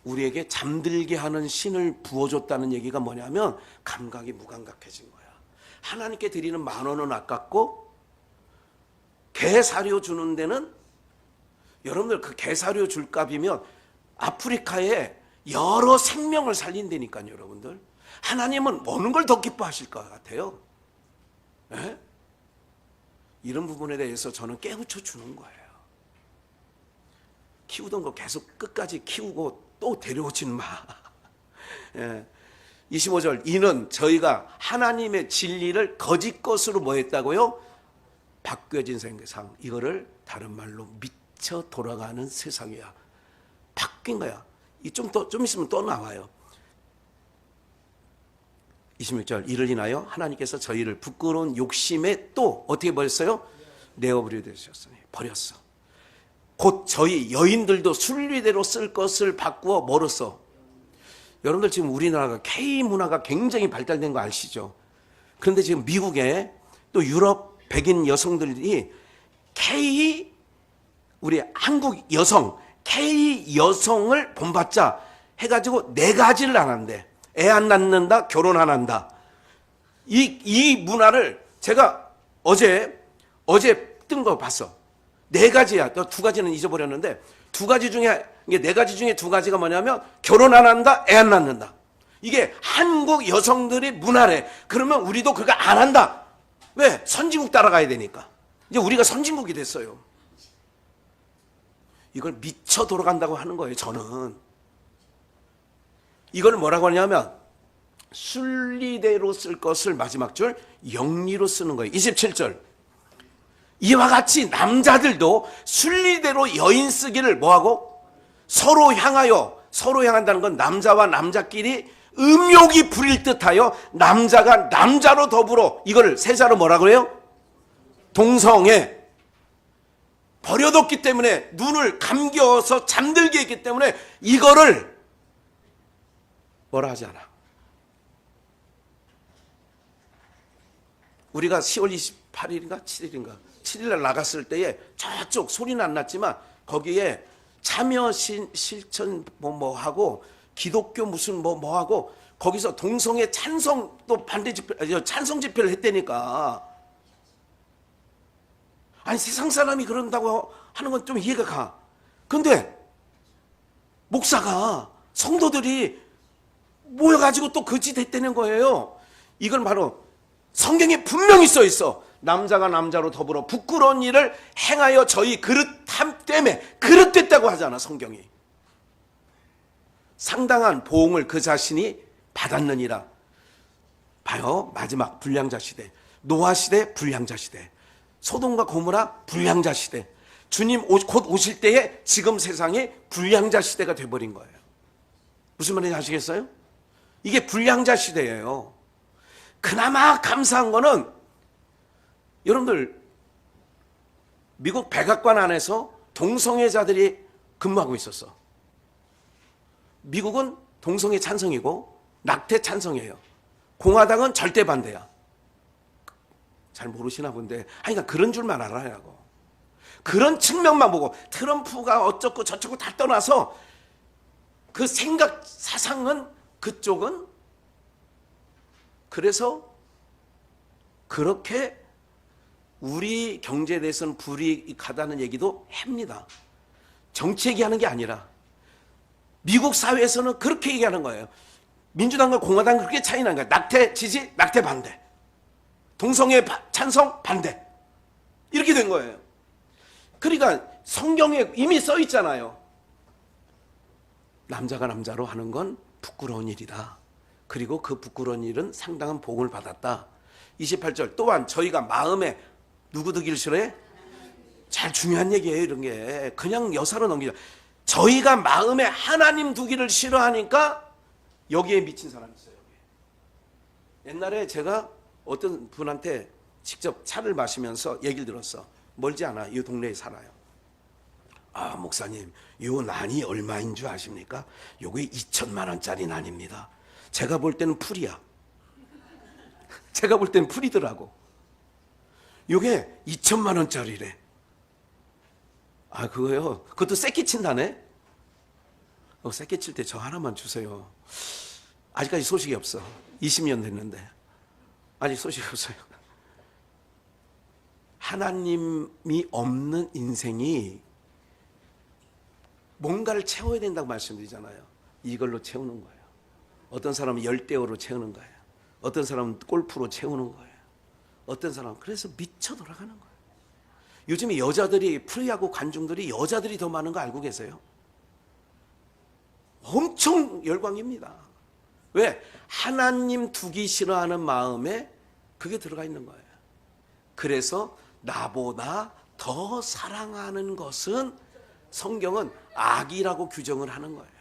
우리에게 잠들게 하는 신을 부어줬다는 얘기가 뭐냐면 감각이 무감각해진 거야. 하나님께 드리는 10,000원은 아깝고 개 사료 주는 데는 여러분들 그 개 사료 줄 값이면 아프리카에 여러 생명을 살린다니까요. 여러분들 하나님은 어느 걸 더 기뻐하실 것 같아요? 에? 이런 부분에 대해서 저는 깨우쳐 주는 거예요. 키우던 거 계속 끝까지 키우고 또 데려오지는 마. 예. 25절 이는 저희가 하나님의 진리를 거짓 것으로 뭐 했다고요? 바뀌어진 세상. 이거를 다른 말로 미쳐 돌아가는 세상이야. 바뀐 거야. 좀 있으면 또 나와요. 26절 이를 인하여 하나님께서 저희를 부끄러운 욕심에 또 어떻게 버렸어요? 내어버려 되셨으니 버렸어. 곧 저희 여인들도 순리대로 쓸 것을 바꾸어 뭐로써? 여러분들 지금 우리나라가 K 문화가 굉장히 발달된 거 아시죠? 그런데 지금 미국에 또 유럽 백인 여성들이 우리 한국 여성 K 여성을 본받자 해가지고 4가지를 안 한대. 애 안 낳는다, 결혼 안 한다. 이 문화를 제가 어제 뜬 거 봤어. 4가지야. 또 2가지는 잊어버렸는데 2가지 중에 이게 4가지 중에 2가지가 뭐냐면 결혼 안 한다, 애 안 낳는다. 이게 한국 여성들의 문화래. 그러면 우리도 그거 안 한다. 왜? 선진국 따라가야 되니까. 이제 우리가 선진국이 됐어요. 이걸 미쳐 돌아간다고 하는 거예요. 저는 이걸 뭐라고 하냐면 순리대로 쓸 것을 마지막 줄 영리로 쓰는 거예요. 27절 이와 같이 남자들도 순리대로 여인 쓰기를 뭐하고? 서로 향한다는 건 남자와 남자끼리 음욕이 부릴 듯하여 남자가 남자로 더불어 이걸 세자로 뭐라고 해요? 동성애. 버려뒀기 때문에 눈을 감겨서 잠들게 했기 때문에 이거를 뭐라 하지 않아. 우리가 10월 28일인가 7일인가 7일날 나갔을 때에 저쪽 소리는 안 났지만 거기에 참여 실천 뭐 하고 기독교 무슨 뭐 하고 거기서 동성애 찬성 또 반대 집회 찬성 집회를 했다니까. 아니 세상 사람이 그런다고 하는 건 좀 이해가 가. 근데 목사가 성도들이 모여가지고 또 그 짓 했다는 거예요. 이건 바로 성경에 분명히 써 있어. 남자가 남자로 더불어 부끄러운 일을 행하여 저희 그릇함 때문에 그릇됐다고 하잖아 성경이. 상당한 보응을 그 자신이 받았느니라. 봐요. 마지막 불량자 시대, 노아 시대 불량자 시대, 소돔과 고모라 불량자 시대, 주님 곧 오실 때에 지금 세상이 불량자 시대가 돼버린 거예요. 무슨 말인지 아시겠어요? 이게 불량자 시대예요. 그나마 감사한 거는 여러분들 미국 백악관 안에서 동성애자들이 근무하고 있었어. 미국은 동성애 찬성이고 낙태 찬성이에요. 공화당은 절대 반대야. 잘 모르시나 본데, 그러니까 그런 줄만 알아야고. 그런 측면만 보고 트럼프가 어쩌고 저쩌고 다 떠나서 그 생각 사상은 그쪽은 그래서 그렇게 우리 경제에 대해서는 불이익하다는 얘기도 합니다. 정치 얘기하는 게 아니라 미국 사회에서는 그렇게 얘기하는 거예요. 민주당과 공화당 그렇게 차이 나는 거예요. 낙태 지지, 낙태 반대. 동성애 찬성, 반대. 이렇게 된 거예요. 그러니까 성경에 이미 써 있잖아요. 남자가 남자로 하는 건 부끄러운 일이다. 그리고 그 부끄러운 일은 상당한 복을 받았다. 28절 또한 저희가 마음에 누구 두기를 싫어해? 잘 중요한 얘기예요. 이런 게 그냥 여사로 넘기자. 저희가 마음에 하나님 두기를 싫어하니까 여기에 미친 사람이 있어요. 여기에. 옛날에 제가 어떤 분한테 직접 차를 마시면서 얘기를 들었어. 멀지 않아. 이 동네에 살아요. 아 목사님 요 난이 얼마인 줄 아십니까? 요게 2천만 원짜리 난입니다. 제가 볼 때는 풀이야. 제가 볼 때는 풀이더라고. 요게 2천만 원짜리래. 아 그거요. 그것도 새끼 친다네. 새끼 칠 때 저 하나만 주세요. 아직까지 소식이 없어. 20년 됐는데 아직 소식이 없어요. 하나님이 없는 인생이 뭔가를 채워야 된다고 말씀드리잖아요. 이걸로 채우는 거예요. 어떤 사람은 열대어로 채우는 거예요. 어떤 사람은 골프로 채우는 거예요. 어떤 사람은 그래서 미쳐 돌아가는 거예요. 요즘에 여자들이 프로야구 관중들이 여자들이 더 많은 거 알고 계세요? 엄청 열광입니다. 왜? 하나님 두기 싫어하는 마음에 그게 들어가 있는 거예요. 그래서 나보다 더 사랑하는 것은 성경은 악이라고 규정을 하는 거예요.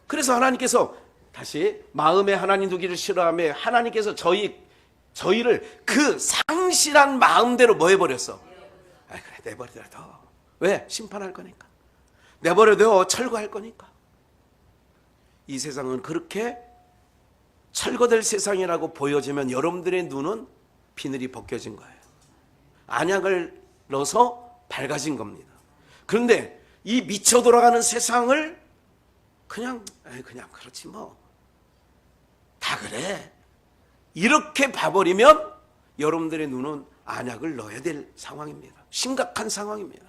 그래서 하나님께서 다시 마음에 하나님 두기를 싫어하며 하나님께서 저희를 그 상실한 마음대로 뭐 해버렸어? 아, 그래 내버려둬. 왜? 심판할 거니까. 내버려둬. 철거할 거니까. 이 세상은 그렇게 철거될 세상이라고 보여지면 여러분들의 눈은 비늘이 벗겨진 거예요. 안약을 넣어서 밝아진 겁니다. 그런데 이 미쳐 돌아가는 세상을 그냥 그렇지 뭐 다 그래 이렇게 봐버리면 여러분들의 눈은 안약을 넣어야 될 상황입니다. 심각한 상황입니다.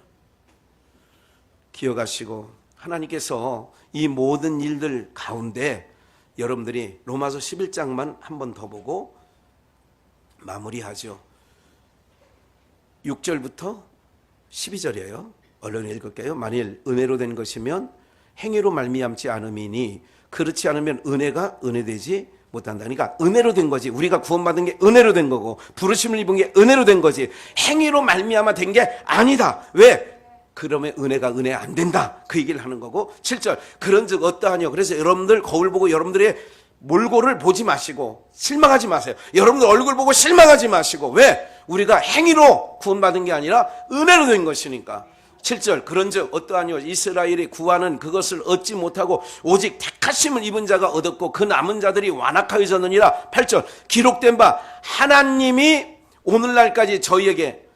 기억하시고 하나님께서 이 모든 일들 가운데 여러분들이 로마서 11장만 한 번 더 보고 마무리하죠. 6절부터 12절이에요. 얼른 읽을게요. 만일 은혜로 된 것이면 행위로 말미암지 않음이니 그렇지 않으면 은혜가 은혜되지 못한다. 그러니까 은혜로 된 거지. 우리가 구원받은 게 은혜로 된 거고 부르심을 입은 게 은혜로 된 거지. 행위로 말미암아 된 게 아니다. 왜? 그러면 은혜가 은혜 안 된다. 그 얘기를 하는 거고 7절 그런즉 어떠하뇨. 그래서 여러분들 거울 보고 여러분들의 몰골을 보지 마시고 실망하지 마세요. 여러분들 얼굴 보고 실망하지 마시고 왜? 우리가 행위로 구원받은 게 아니라 은혜로 된 것이니까. 7절 그런즉 어떠하뇨. 이스라엘이 구하는 그것을 얻지 못하고 오직 택하심을 입은 자가 얻었고 그 남은 자들이 완악하여졌느니라. 8절 기록된 바 하나님이 오늘날까지 저희에게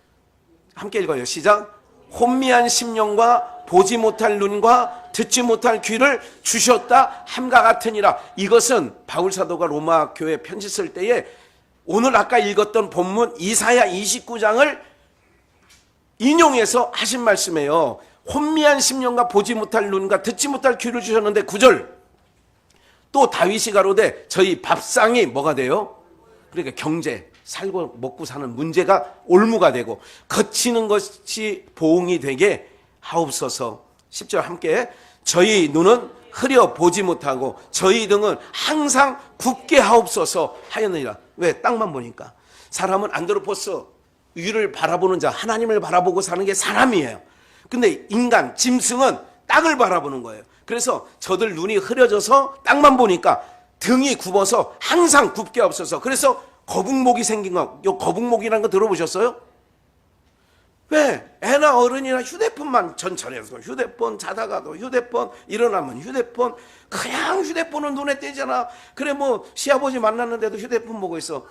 함께 읽어요. 시작. 혼미한 심령과 보지 못할 눈과 듣지 못할 귀를 주셨다 함과 같으니라. 이것은 바울 사도가 로마 교회 편지 쓸 때에 오늘 아까 읽었던 본문 이사야 29장을 인용해서 하신 말씀이에요. 혼미한 심령과 보지 못할 눈과 듣지 못할 귀를 주셨는데 9절 또 다윗이 가로되 저희 밥상이 뭐가 돼요? 그러니까 경제, 살고 먹고 사는 문제가 올무가 되고 거치는 것이 보응이 되게 하옵소서. 10절 함께 저희 눈은 흐려 보지 못하고 저희 등은 항상 굽게 하옵소서 하였느니라. 왜? 땅만 보니까. 사람은 안드로포스 위를 바라보는 자, 하나님을 바라보고 사는 게 사람이에요. 근데 인간, 짐승은 땅을 바라보는 거예요. 그래서 저들 눈이 흐려져서 땅만 보니까 등이 굽어서 항상 굽게 없어서 그래서 거북목이 생긴 거. 요 거북목이라는 거 들어보셨어요? 왜? 애나 어른이나 휴대폰만 전철에서 휴대폰 자다가도 휴대폰 일어나면 휴대폰 그냥 휴대폰은 눈에 띄잖아. 그래 뭐 시아버지 만났는데도 휴대폰 보고 있어.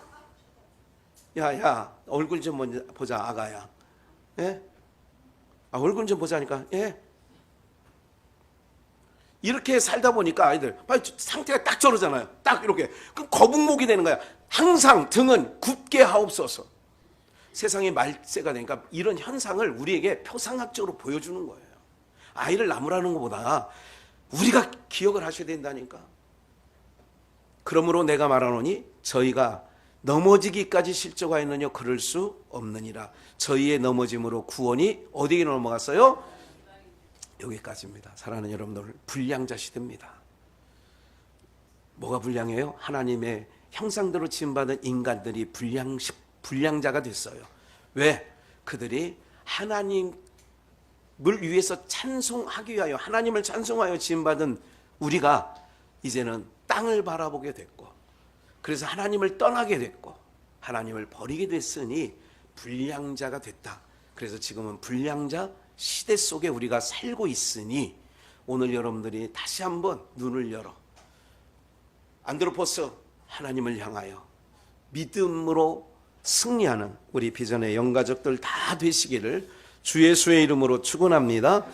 야 얼굴 좀 먼저 보자 아가야. 예? 아 얼굴 좀 보자니까. 예? 이렇게 살다 보니까 아이들 상태가 딱 저러잖아요. 딱 이렇게. 그럼 거북목이 되는 거야. 항상 등은 굽게 하옵소서. 세상이 말세가 되니까 이런 현상을 우리에게 표상학적으로 보여주는 거예요. 아이를 나무라는 것보다 우리가 기억을 하셔야 된다니까. 그러므로 내가 말하노니 저희가 넘어지기까지 실족하였느냐 그럴 수 없느니라. 저희의 넘어짐으로 구원이 어디에 넘어갔어요? 여기까지입니다. 사랑하는 여러분들, 불량자 시대입니다. 뭐가 불량해요? 하나님의 형상대로 지음받은 인간들이 불량자가 됐어요. 왜? 그들이 하나님을 위해서 찬송하기 위하여 하나님을 찬송하여 지음받은 우리가 이제는 땅을 바라보게 됐고 그래서 하나님을 떠나게 됐고 하나님을 버리게 됐으니 불량자가 됐다. 그래서 지금은 불량자 시대 속에 우리가 살고 있으니 오늘 여러분들이 다시 한번 눈을 열어 안드로포스 하나님을 향하여 믿음으로 승리하는 우리 비전의 영가족들 다 되시기를 주 예수의 이름으로 축원합니다.